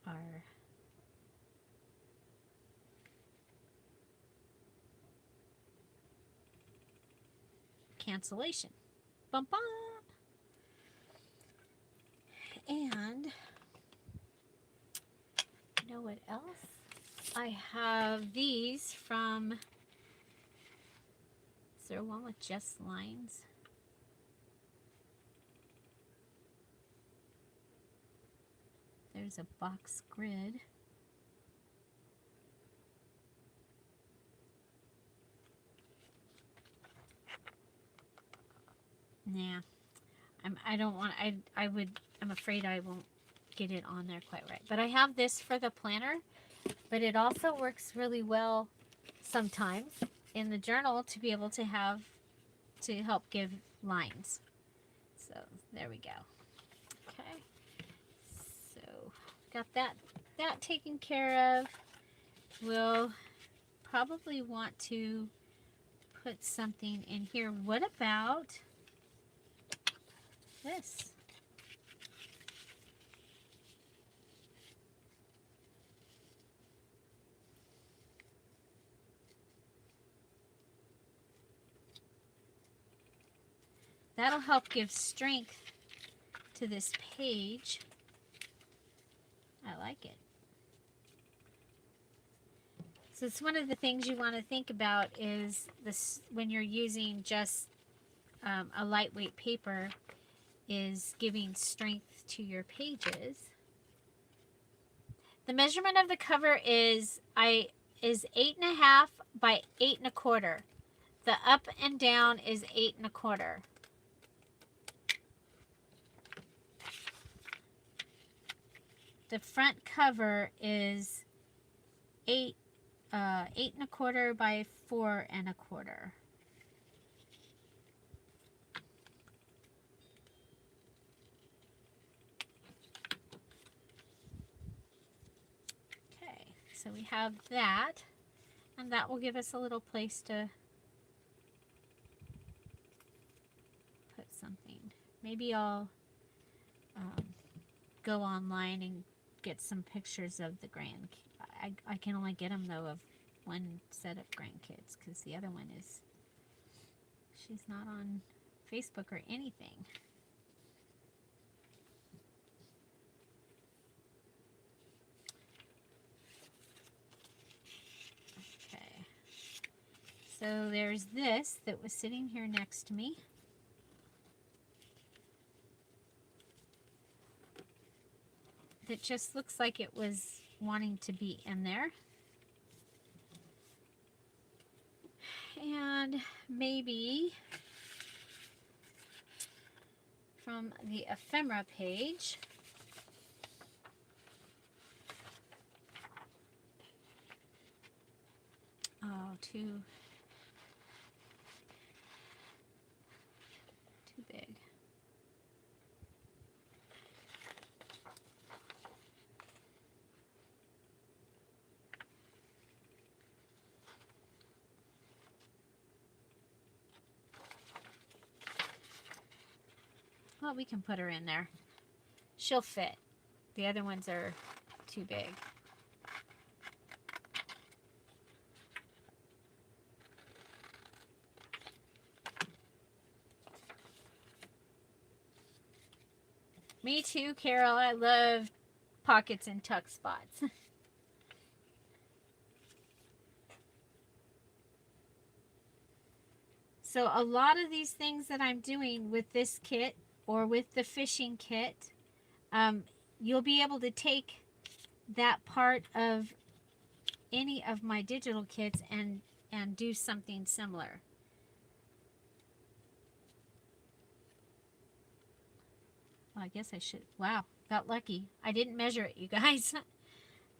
our cancellation. Bum bum. And you know what else? I have these from, is there one with just lines? There's a box grid. Nah, I'm afraid I won't get it on there quite right. But I have this for the planner, but it also works really well sometimes in the journal to be able to have, to help give lines. So there we go. Okay, so got that taken care of. We'll probably want to put something in here. What about this? That'll help give strength to this page. I like it. So it's one of the things you want to think about is this when you're using just a lightweight paper, is giving strength to your pages. The measurement of the cover is 8.5 by 8 1/4. The up and down is 8 1/4. The front cover is 8 1/4 by 4 1/4. Okay, so we have that, and that will give us a little place to something. Maybe I'll go online and get some pictures of the I can only get them, though, of one set of grandkids, because the other one is, she's not on Facebook or anything. Okay. So there's this that was sitting here next to me. That just looks like it was wanting to be in there. And maybe from the ephemera page, oh, too big. Well, we can put her in there. She'll fit. The other ones are too big. Me too, Carol. I love pockets and tuck spots. So a lot of these things that I'm doing with this kit or with the fishing kit, you'll be able to take that part of any of my digital kits and do something similar. Well, I guess I should. Wow, got lucky. I didn't measure it, you guys.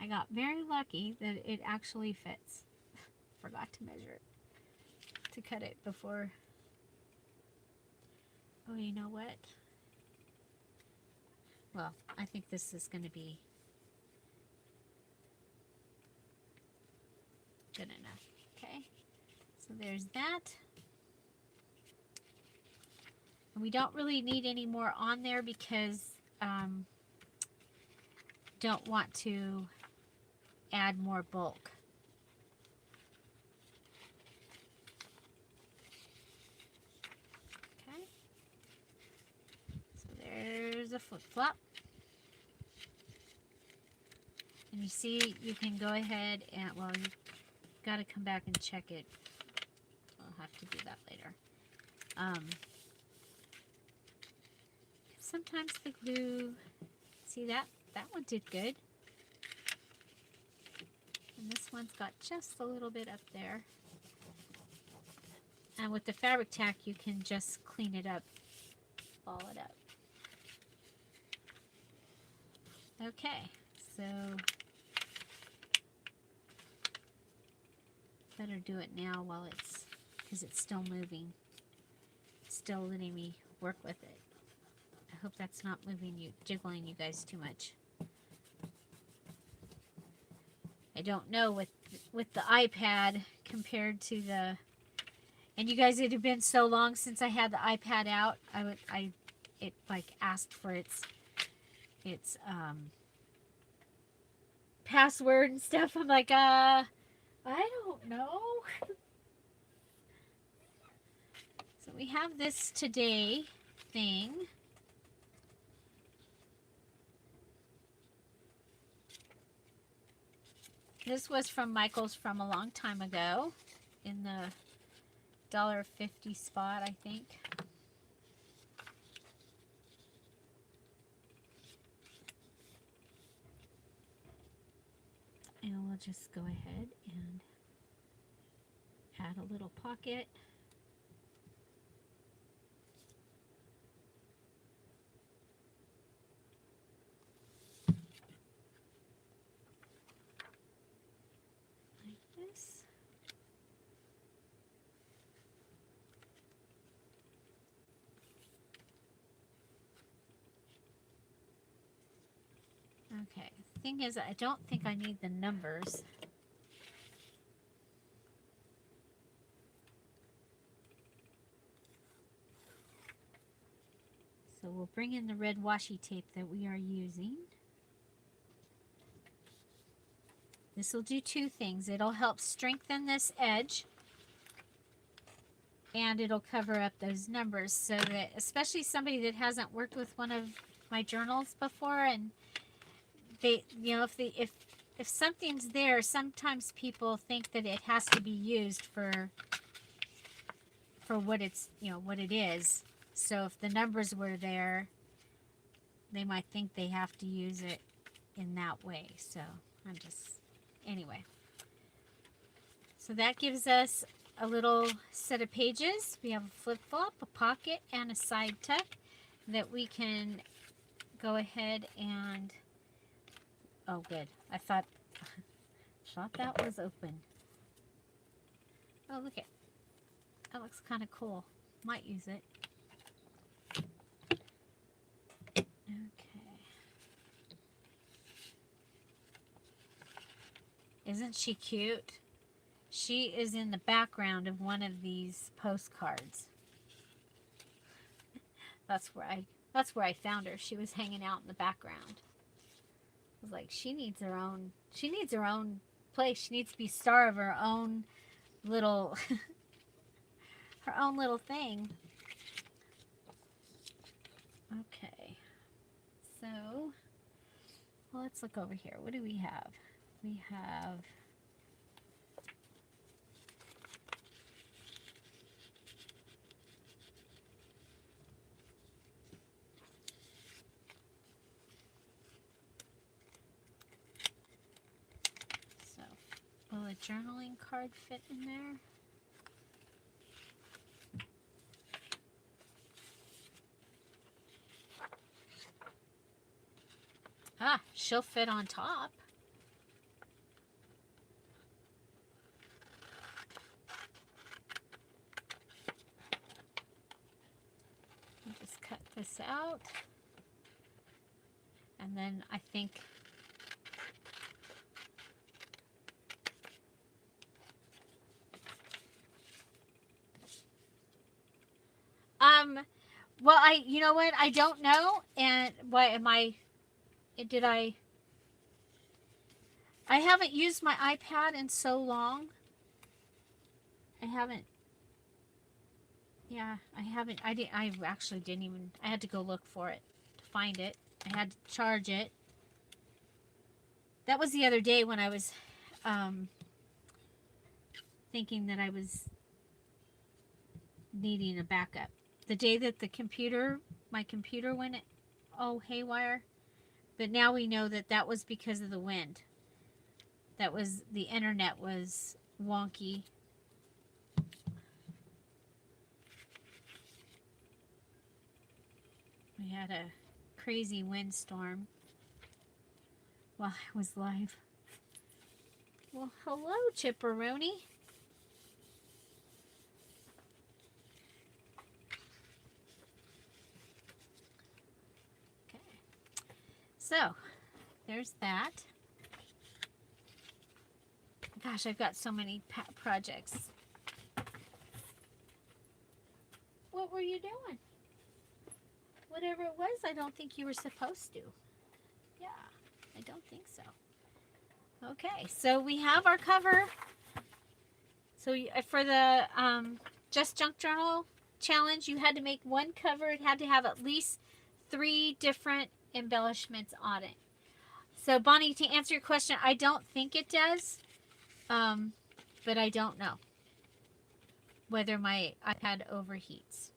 I got very lucky that it actually fits. Forgot to measure it, to cut it before. Oh, you know what? Well, I think this is going to be good enough. Okay, so there's that. And we don't really need any more on there because don't want to add more bulk. Okay, so there's a flip-flop. And you see, you can go ahead and, well, you've got to come back and check it. I'll have to do that later. Sometimes the glue, see that one did good. And this one's got just a little bit up there. And with the fabric tack, you can just clean it up, ball it up. Okay, so better do it now while it's, because it's still moving. It's still letting me work with it. I hope that's not jiggling you guys too much. I don't know with the iPad compared to the, and you guys, it had been so long since I had the iPad out. It like asked for its password and stuff. I'm like, I don't know. So we have this today thing. This was from Michael's from a long time ago in the $1.50 spot, I think. And we'll just go ahead and add a little pocket. Like this. Okay, the thing is, I don't think I need the numbers. So we'll bring in the red washi tape that we are using. This will do two things. It'll help strengthen this edge, and it'll cover up those numbers, so that especially somebody that hasn't worked with one of my journals before, and they, you know, if something's there, sometimes people think that it has to be used for what it's, you know, what it is. So if the numbers were there, they might think they have to use it in that way. So I'm just, anyway. So that gives us a little set of pages. We have a flip-flop, a pocket, and a side tuck that we can go ahead and, oh good, I thought that was open. Oh, look at, that looks kind of cool. Might use it. Okay. Isn't she cute? She is in the background of one of these postcards. That's where I found her. She was hanging out in the background. I was like, she needs her own place. She needs to be star of her own little her own little thing. Okay. So, well, let's look over here. What do we have? We have will a journaling card fit in there? Ah, she'll fit on top. I'll just cut this out. And then I think well, you know what? I don't know. And why am I, I haven't used my iPad in so long. I haven't, yeah, I actually didn't even, I had to go look for it to find it. I had to charge it. That was the other day when I was, thinking that I was needing a backup. The day that my computer went all haywire. But now we know that that was because of the wind. That was, the internet was wonky. We had a crazy windstorm while I was live. Well, hello, Chipperoni. So, there's that. Gosh, I've got so many projects. What were you doing? Whatever it was, I don't think you were supposed to. Yeah, I don't think so. Okay, so we have our cover. So for the Just Junk Journal challenge, you had to make one cover. It had to have at least 3 different embellishments on it. So Bonnie, to answer your question, I don't think it does, but I don't know whether my iPad overheats.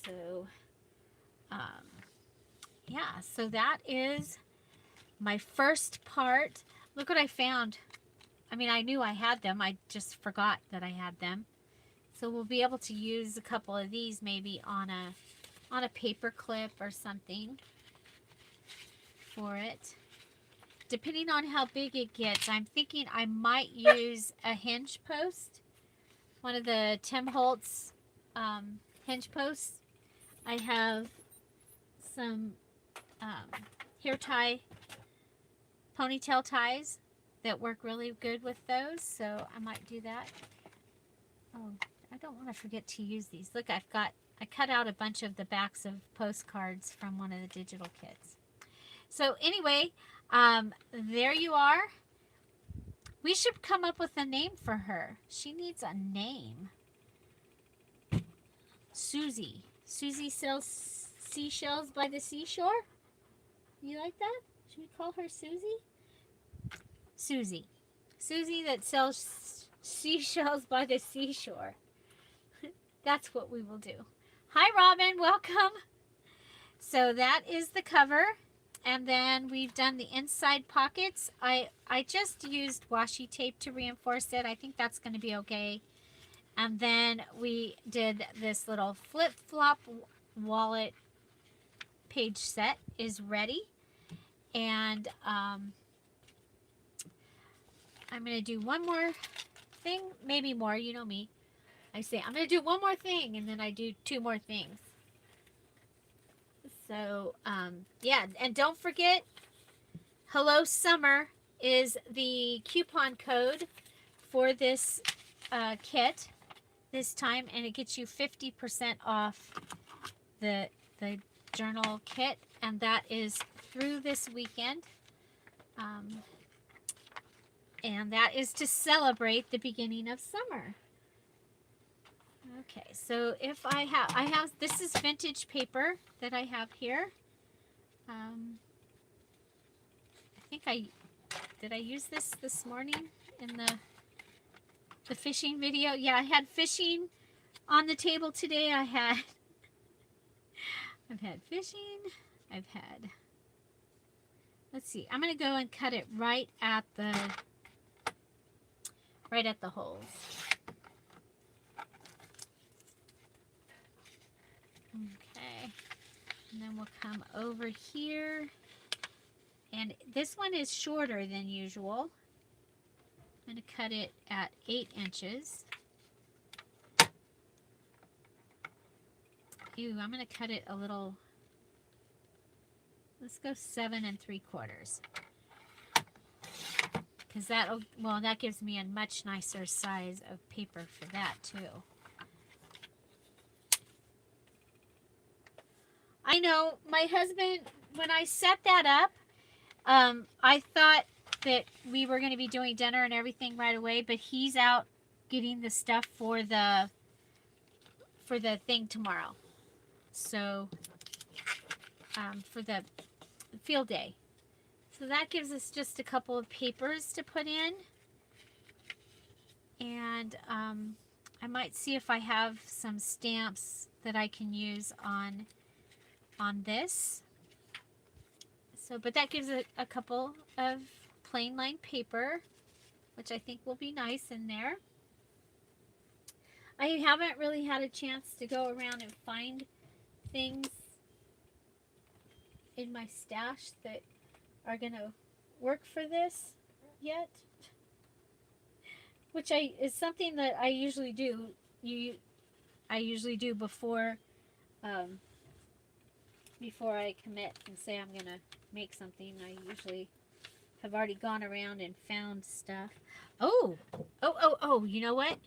So yeah, so that is my first part. Look what I found. I mean, I knew I had them, I just forgot that I had them. So we'll be able to use a couple of these maybe on a paper clip or something for it. Depending on how big it gets, I'm thinking I might use a hinge post. One of the Tim Holtz hinge posts. I have some hair tie, ponytail ties that work really good with those. So I might do that. Oh, I don't want to forget to use these. Look, I cut out a bunch of the backs of postcards from one of the digital kits. So anyway, There you are. We should come up with a name for her. She needs a name. Susie. Susie sells seashells by the seashore? You like that? Should we call her Susie? Susie. Susie that sells seashells by the seashore. That's what we will do. Hi, Robin. Welcome. So that is the cover. And then we've done the inside pockets. I just used washi tape to reinforce it. I think that's going to be okay. And then we did this little flip-flop wallet page set is ready. And I'm going to do one more thing, maybe more, you know me. I say I'm going to do one more thing, and then I do two more things. So, yeah, and don't forget, Hello Summer is the coupon code for this kit this time, and it gets you 50% off the journal kit, and that is through this weekend. And that is to celebrate the beginning of summer. Okay, so if I have, this is vintage paper that I have here. I think did I use this morning in the fishing video? Yeah, I had fishing on the table today. I've had fishing. I've had, let's see, I'm going to go and cut it right at the holes. Okay, and then we'll come over here, and this one is shorter than usual. I'm going to cut it at 8 inches. Ew, I'm going to cut it a little, let's go 7 3/4. Because that gives me a much nicer size of paper for that too. I know, my husband, when I set that up, I thought that we were going to be doing dinner and everything right away, but he's out getting the stuff for the thing tomorrow. So, for the field day. So that gives us just a couple of papers to put in. And I might see if I have some stamps that I can use on this. So, but that gives it a couple of plain line paper, which I think will be nice in there. I haven't really had a chance to go around and find things in my stash that are going to work for this yet, which is something that I usually do. I usually do before I commit and say I'm gonna make something. I usually have already gone around and found stuff. Oh, you know what?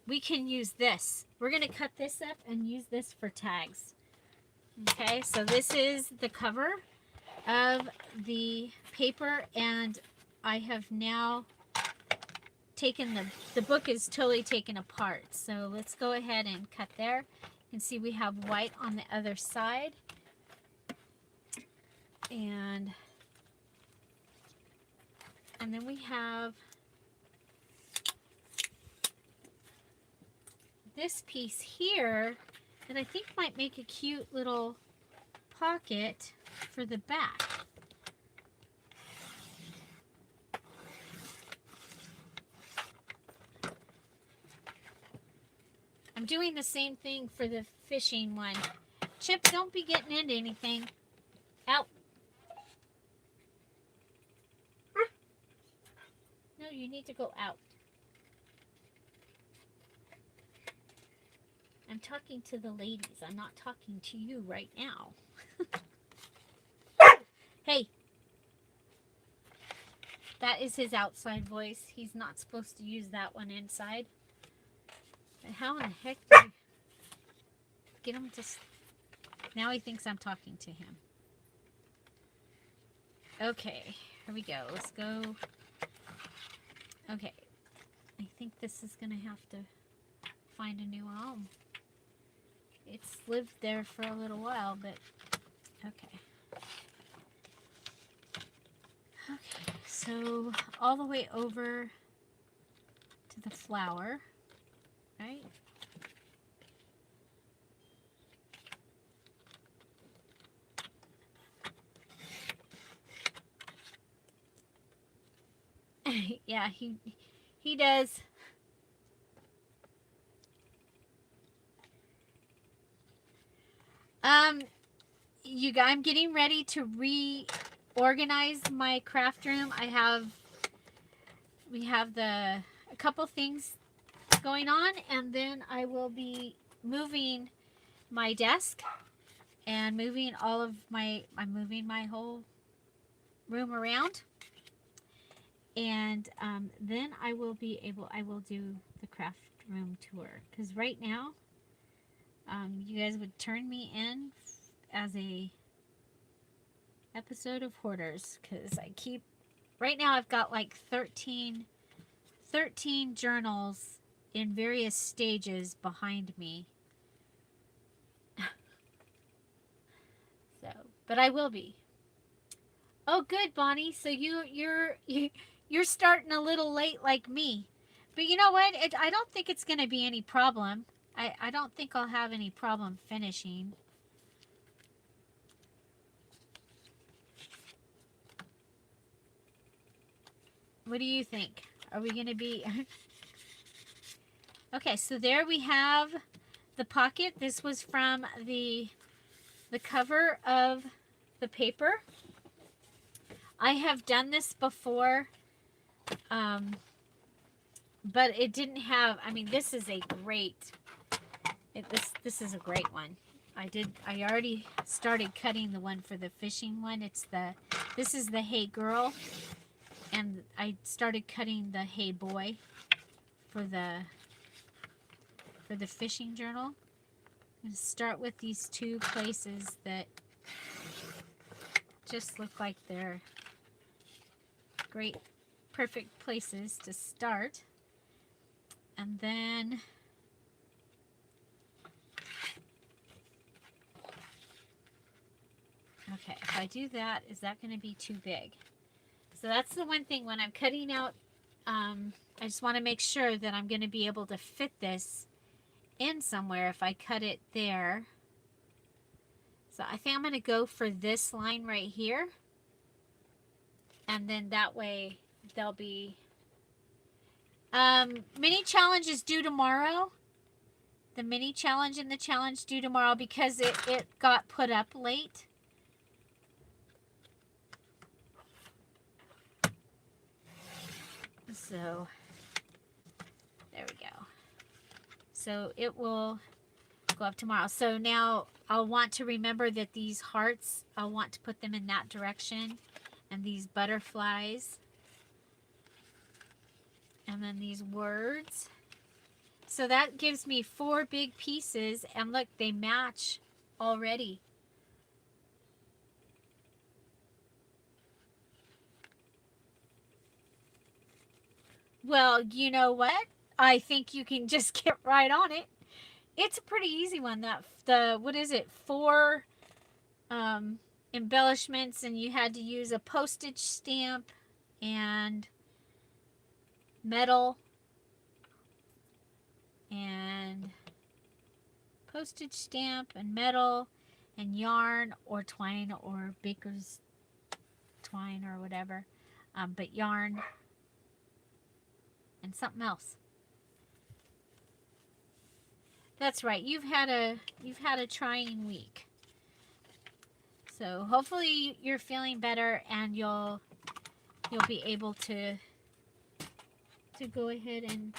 We can use this. We're gonna cut this up and use this for tags. Okay, so this is the cover of the paper, and I have now taken the book is totally taken apart. So let's go ahead and cut there. You can see we have white on the other side. And then we have this piece here that I think might make a cute little pocket for the back. I'm doing the same thing for the fishing one. Chip, don't be getting into anything. Out. No, you need to go out. I'm talking to the ladies. I'm not talking to you right now. Hey. That is his outside voice. He's not supposed to use that one inside. But how in the heck did you get him to... Now he thinks I'm talking to him. Okay. here we go. Let's go. Okay. I think this is going to have to find a new home. It's lived there for a little while, but okay. Okay, so all the way over to the flower, right? Yeah, he does. I'm getting ready to reorganize my craft room. We have a couple things going on, and then I will be moving my desk and moving I'm moving my whole room around. And then I will do the craft room tour. Because right now, you guys would turn me in as a episode of Hoarders. Because right now I've got like 13 journals in various stages behind me. So, but I will be. Oh, good, Bonnie. So you're starting a little late like me. But you know what? I don't think it's going to be any problem. I don't think I'll have any problem finishing. What do you think? Are we going to be... Okay, so there we have the pocket. This was from the cover of the paper. I have done this before, but it didn't have... I mean, this is a great... This is a great one. I already started cutting the one for the fishing one. This is the Hey Girl, and I started cutting the Hey Boy for the fishing journal. I'm going to start with these two places that just look like they're great, perfect places to start. And then okay, if I do that, is that going to be too big? So that's the one thing when I'm cutting out, I just want to make sure that I'm going to be able to fit this in somewhere if I cut it there. So I think I'm going to go for this line right here. And then that way there'll be... mini challenge is due tomorrow. The mini challenge and the challenge due tomorrow because it got put up late. So, there we go. So it will go up tomorrow. So now I'll want to remember that these hearts, I'll want to put them in that direction. And these butterflies. And then these words. So that gives me 4 big pieces. And look, they match already. Well, you know what? I think you can just get right on it. It's a pretty easy one. What is it? 4 embellishments, and you had to use a postage stamp and metal and postage stamp and metal and yarn or twine or baker's twine or whatever, but yarn and something else. That's right. You've had a trying week. So hopefully you're feeling better and you'll be able to go ahead and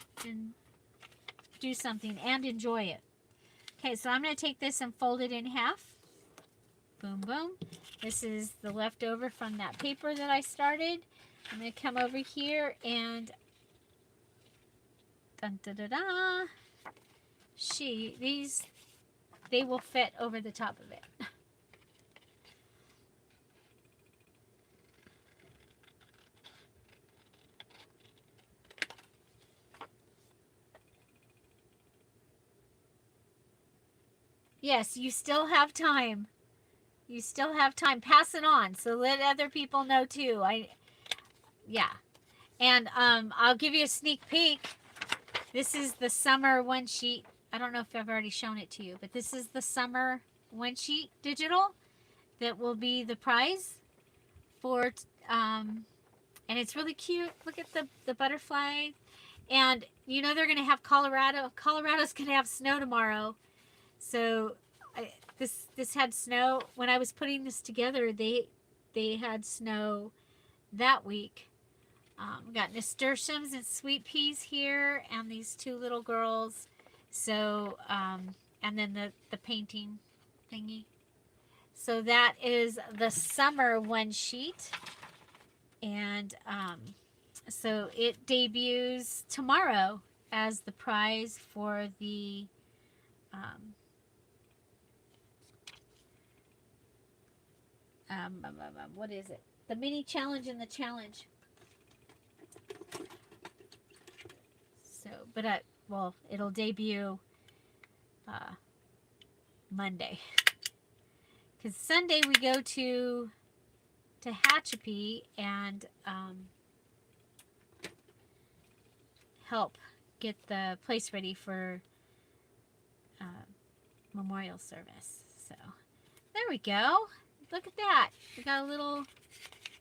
do something and enjoy it. Okay, so I'm going to take this and fold it in half. Boom, boom. This is the leftover from that paper that I started. I'm going to come over here and dun, da, da, da. They will fit over the top of it. Yes, you still have time. You still have time. Pass it on. So let other people know too. Yeah. And I'll give you a sneak peek. This is the summer one sheet. I don't know if I've already shown it to you, but this is the summer one sheet digital that will be the prize for, and it's really cute. Look at the butterfly. And you know they're going to have Colorado. Colorado's going to have snow tomorrow. So this had snow. When I was putting this together, they had snow that week. We got nasturtiums and sweet peas here, and these two little girls. So, and then the painting thingy. So that is the summer one sheet. And so it debuts tomorrow as the prize for the what is it? The mini challenge and the challenge. So, but well, it'll debut Monday. Because Sunday we go to Tehachapi and help get the place ready for memorial service. So there we go. Look at that. We got a little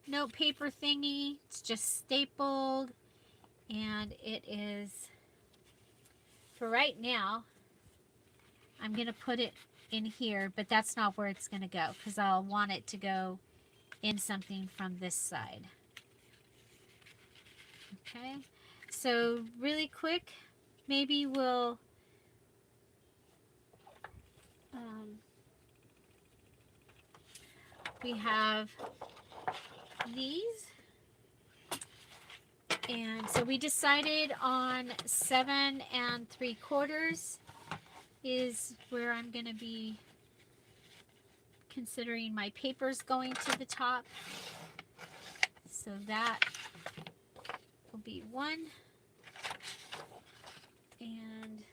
note paper thingy. It's just stapled, and it is, for right now, I'm going to put it in here, but that's not where it's going to go because I'll want it to go in something from this side. Okay, so really quick, maybe we'll we have these, and so we decided on 7 3/4 is where I'm going to be considering my papers going to the top. So that will be one, and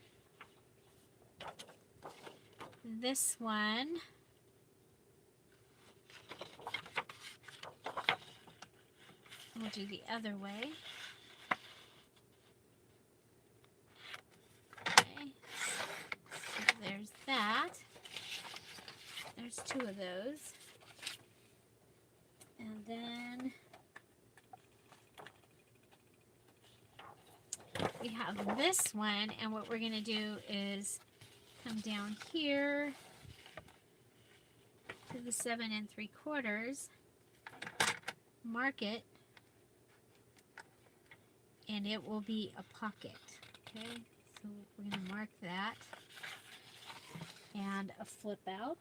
this one we'll do the other way. Okay, so there's that. There's two of those. And then we have this one, and what we're going to do is come down here to the 7 3/4, mark it, and it will be a pocket. Okay, so we're going to mark that, and a flip out.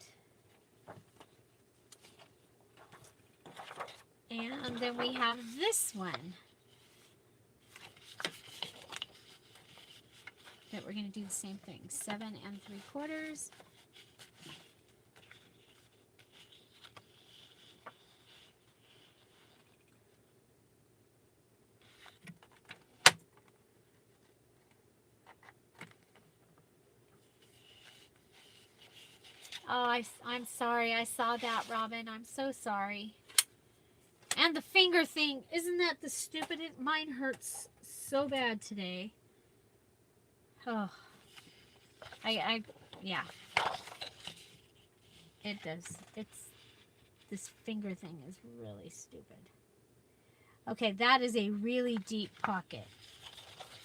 And then we have this one that we're going to do the same thing, 7 3/4. Oh, I'm sorry. I saw that, Robin. I'm so sorry. And the finger thing, isn't that the stupidest? Mine hurts so bad today. Oh, yeah. It does. This finger thing is really stupid. Okay, that is a really deep pocket.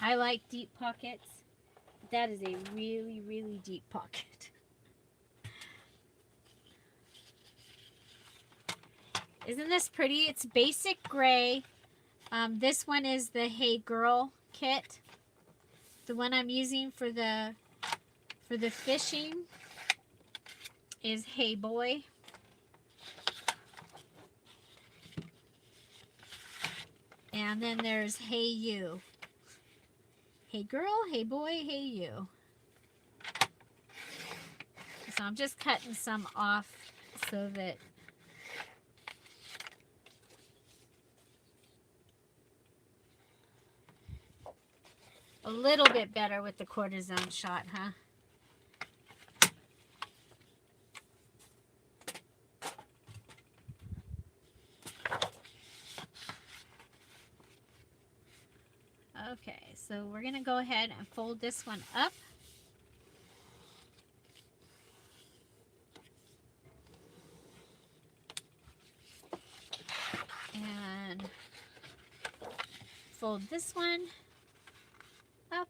I like deep pockets. But that is a really, really deep pocket. Isn't this pretty? It's basic gray. This one is the Hey Girl kit. The one I'm using for the fishing is Hey Boy. And then there's Hey You. Hey Girl, Hey Boy, Hey You. So I'm just cutting some off so that a little bit better with the cortisone shot, huh? Okay, so we're going to go ahead and fold this one up. And fold this one up.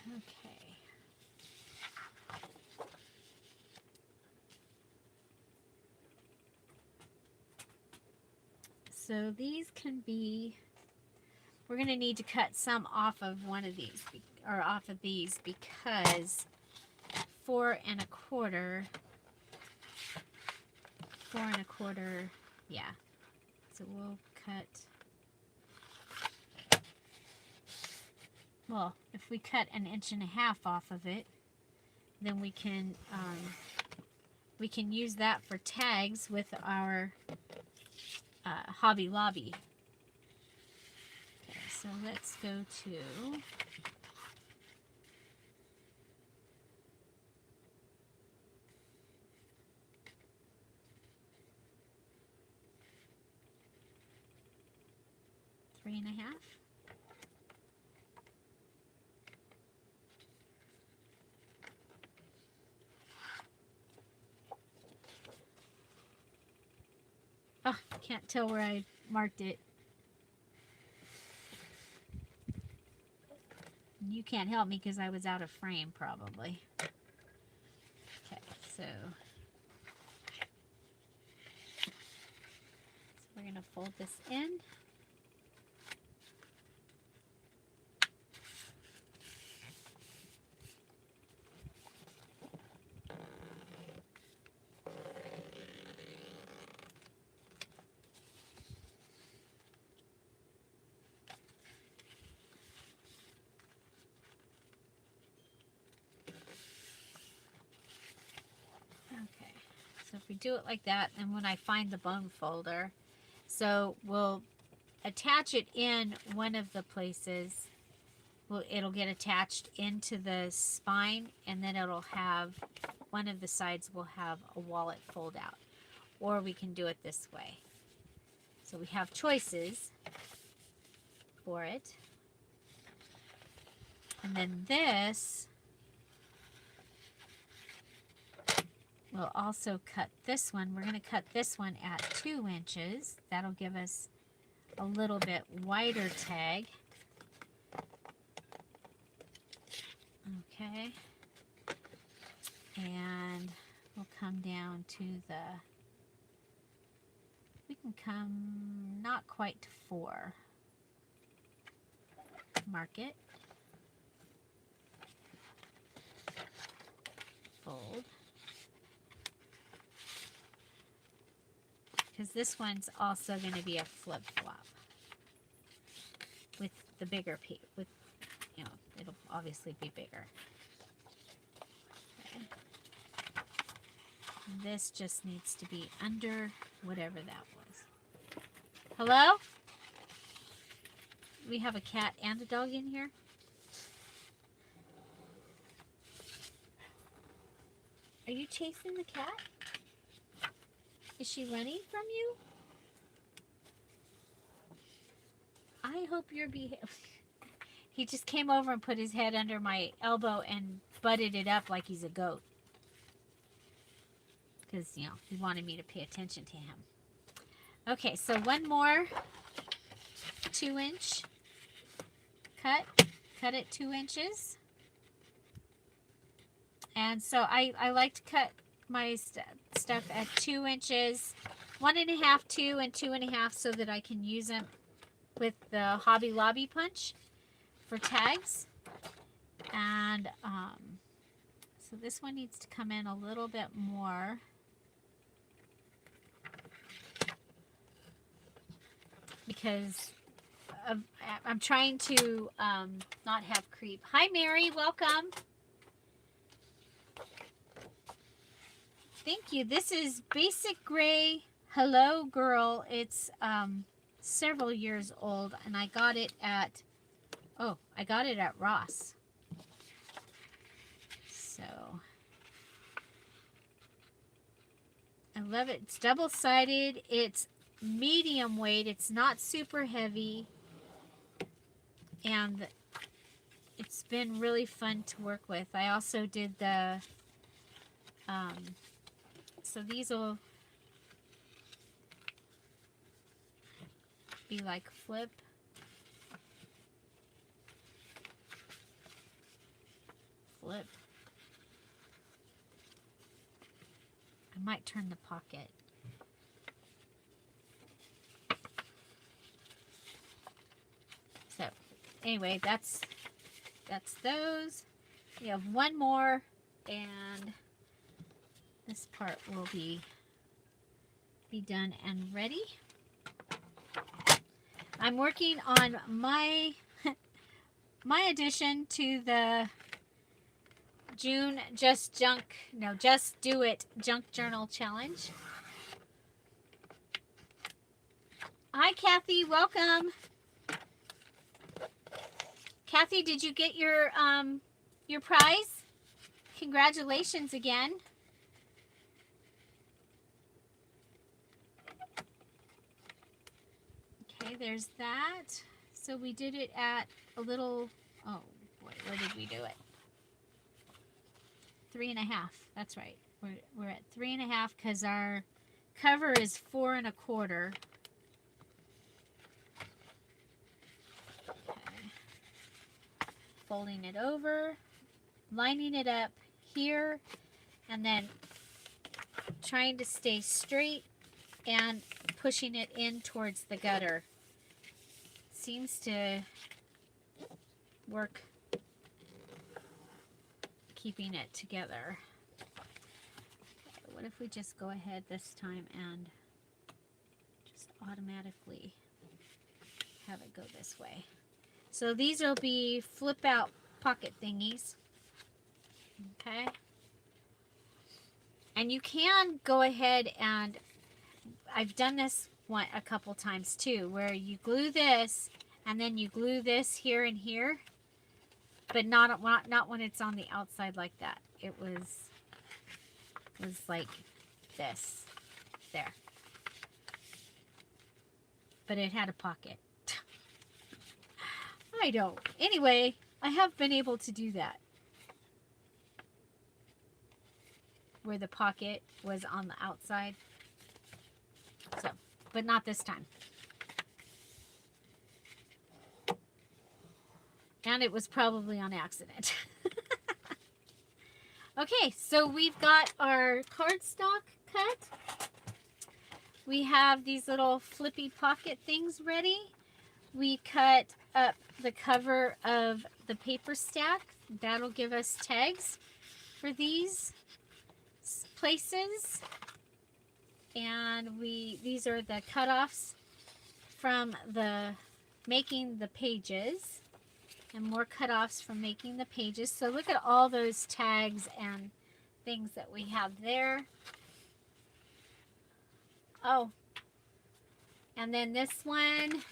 Okay. So these can be, we're going to need to cut some off of one of these, or off of these, because 4 1/4, yeah. So we'll cut, well, if we cut 1.5 inches off of it, then we can use that for tags with our Hobby Lobby. Okay, so let's go to three and a half. Oh, can't tell where I marked it. You can't help me because I was out of frame, probably. Okay, so we're going to fold this in. Okay, so if we do it like that, and when I find the bone folder, so we'll attach it in one of the places. Well, it'll get attached into the spine, and then it'll have, one of the sides will have a wallet fold out. Or we can do it this way. So we have choices for it. And then this, we'll also cut this one. We're going to cut this one at 2 inches. That'll give us a little bit wider tag. Okay. And we'll come down to the, we can come not quite to 4. Mark it. Fold. Because this one's also going to be a flip-flop with the bigger piece. With, you know, it'll obviously be bigger. Okay. This just needs to be under whatever that was. Hello? We have a cat and a dog in here. Are you chasing the cat? Is she running from you? I hope you're behaving. He just came over and put his head under my elbow and butted it up like he's a goat. Because, you know, he wanted me to pay attention to him. Okay, so one more 2-inch cut. Cut it 2 inches. And so I like to cut my stuff at 2 inches, 1.5, 2, and 2.5, so that I can use them with the Hobby Lobby punch for tags. And so this one needs to come in a little bit more. Because I'm trying to not have creep. Hi, Mary. Welcome. Thank you. This is Basic Gray Hello Girl. It's several years old, and I got it at Oh, I got it at Ross. So I love it. It's double-sided. It's medium weight. It's not super heavy. And it's been really fun to work with. I also did the, so these will be like flip. Flip. I might turn the pocket. So anyway, that's those. We have one more, and this part will be done and ready. I'm working on my addition to the June Just Do It Junk Journal Challenge. Hi, Kathy. Welcome. Kathy, did you get your prize? Congratulations again. Okay, there's that. So we did it at a little, oh boy, where did we do it? 3.5. That's right. We're at 3.5 because our cover is 4 1/4. Okay. Folding it over, lining it up here, and then trying to stay straight and pushing it in towards the gutter. Seems to work, keeping it together. What if we just go ahead this time and just automatically have it go this way? So these will be flip out pocket thingies. Okay. And you can go ahead and, I've done this a couple times too, where you glue this and then you glue this here and here, but not when it's on the outside like that. It was like this there, but it had a pocket. I don't. Anyway, I have been able to do that where the pocket was on the outside. So, but not this time. And it was probably on accident. Okay, so we've got our cardstock cut. We have these little flippy pocket things ready. We cut up the cover of the paper stack. That'll give us tags for these places. And these are the cutoffs from the making the pages, and more cutoffs from making the pages. So look at all those tags and things that we have there. Oh, and then this one,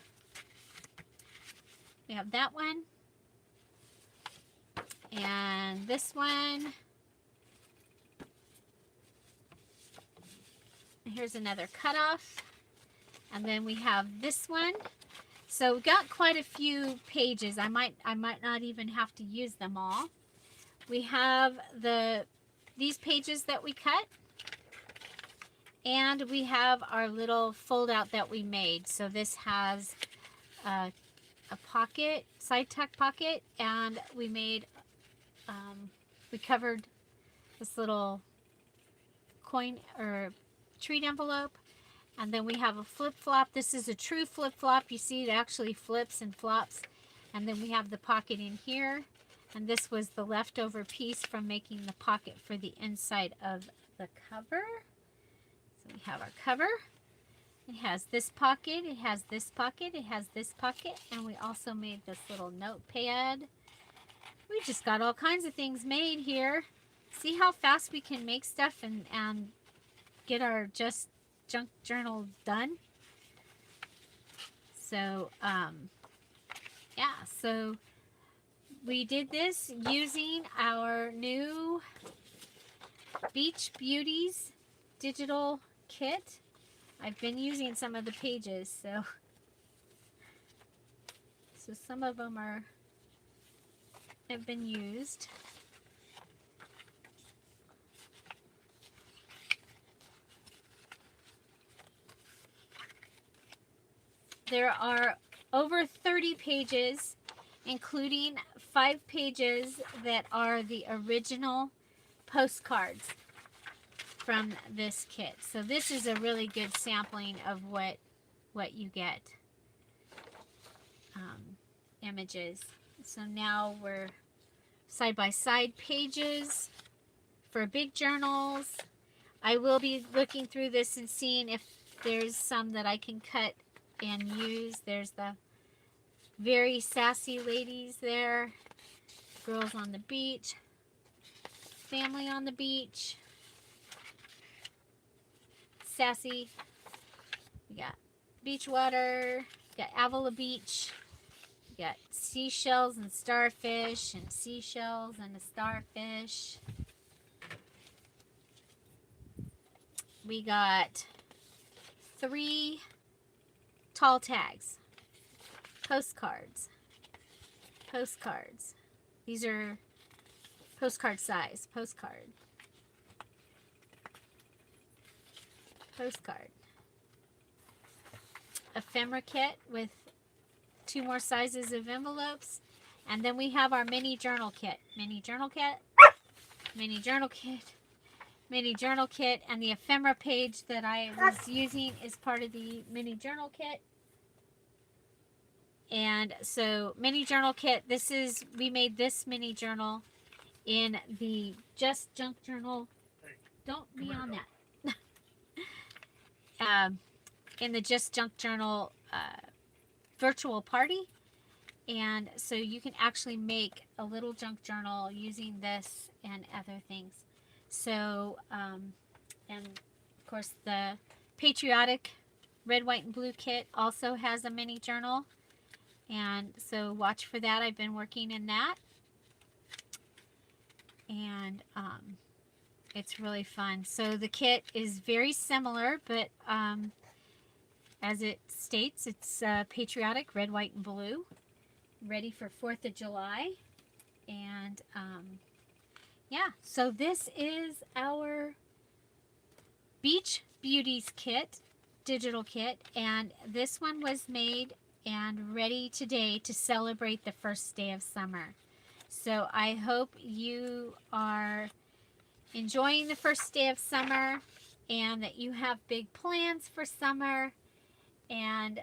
we have that one, and this one. Here's another cutoff, and then we have this one. So we've got quite a few pages. I might not even have to use them all. We have these pages that we cut, and we have our little fold out that we made. So this has a pocket, side tuck pocket, and we made we covered this little coin or treat envelope. And then we have a flip-flop. This is a true flip-flop. You see it actually flips and flops. And then we have the pocket in here. And this was the leftover piece from making the pocket for the inside of the cover. So we have our cover. It has this pocket. It has this pocket. It has this pocket. And we also made this little notepad. We just got all kinds of things made here. See how fast we can make stuff and get our Just Junk Journal done. So yeah, so we did this using our new Beach Beauties digital kit. I've been using some of the pages, so some of them have been used. There are over 30 pages, including 5 pages that are the original postcards from this kit. So this is a really good sampling of what you get. Images. So now we're side-by-side pages for big journals. I will be looking through this and seeing if there's some that I can cut and use. There's the very sassy ladies there. Girls on the beach. Family on the beach. Sassy. We got beach water. We got Avila Beach. We got seashells and starfish, and seashells and a starfish. We got 3 tall tags. Postcards. Postcards. These are postcard size. Postcard. Postcard. Ephemera kit with 2 more sizes of envelopes. And then we have our mini journal kit. Mini journal kit. Mini journal kit. Mini journal kit. And the ephemera page that I was using is part of the mini journal kit. And so mini journal kit, we made this mini journal in the Just Junk Journal. Don't be on that. In the Just Junk Journal virtual party. And so you can actually make a little junk journal using this and other things. So, and of course the Patriotic Red, White, and Blue kit also has a mini journal. And so watch for that. I've been working in that. And it's really fun. So the kit is very similar, but as it states, it's patriotic, red, white, and blue. Ready for 4th of July. And yeah, so this is our Beach Beauties kit, digital kit. And this one was made and ready today to celebrate the first day of summer. So I hope you are enjoying the first day of summer and that you have big plans for summer. And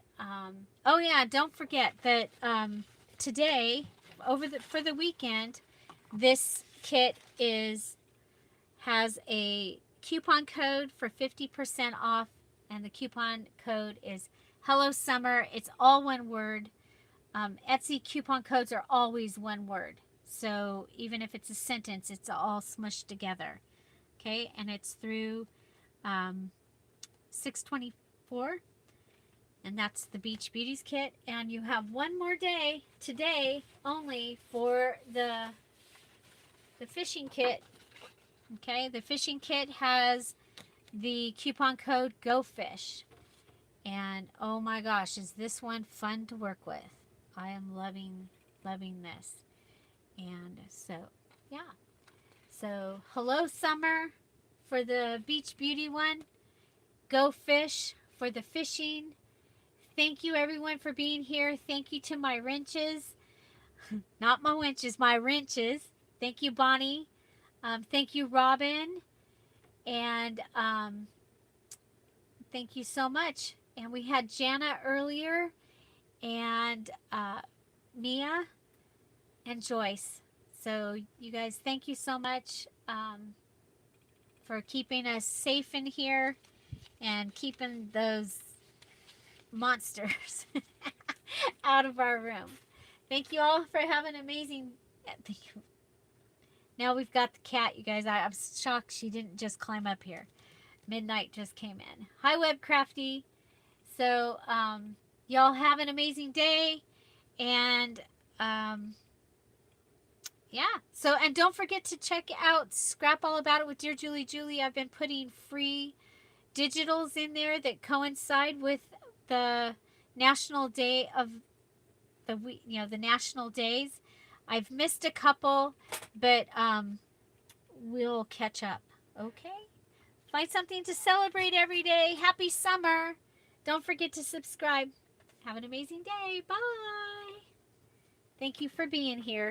oh yeah, don't forget that today, for the weekend, this kit has a coupon code for 50% off, and the coupon code is Hello Summer. It's all one word. Etsy coupon codes are always one word. So even if it's a sentence, it's all smushed together. Okay, and it's through 6/24. And that's the Beach Beauties kit. And you have one more day, today only, for the fishing kit. Okay, the fishing kit has the coupon code GOFISH. And oh my gosh, is this one fun to work with. I am loving this. And so, yeah. So, hello summer for the Beach Beauty one. Go fish for the fishing. Thank you everyone for being here. Thank you to my wrenches. Not my winches, my wrenches. Thank you, Bonnie. Thank you, Robin. And thank you so much. And we had Jana earlier, and Mia and Joyce. So you guys, thank you so much for keeping us safe in here and keeping those monsters out of our room. Thank you all for having an amazing. Now we've got the cat, you guys. I'm shocked she didn't just climb up here. Midnight just came in. Hi, Webcrafty. So, y'all have an amazing day, and Yeah. So, and don't forget to check out Scrap All About It with Dear Julie Julie. I've been putting free digitals in there that coincide with the national day of the week, the national days. I've missed a couple, but we'll catch up. Okay? Find something to celebrate every day. Happy summer. Don't forget to subscribe. Have an amazing day. Bye. Thank you for being here.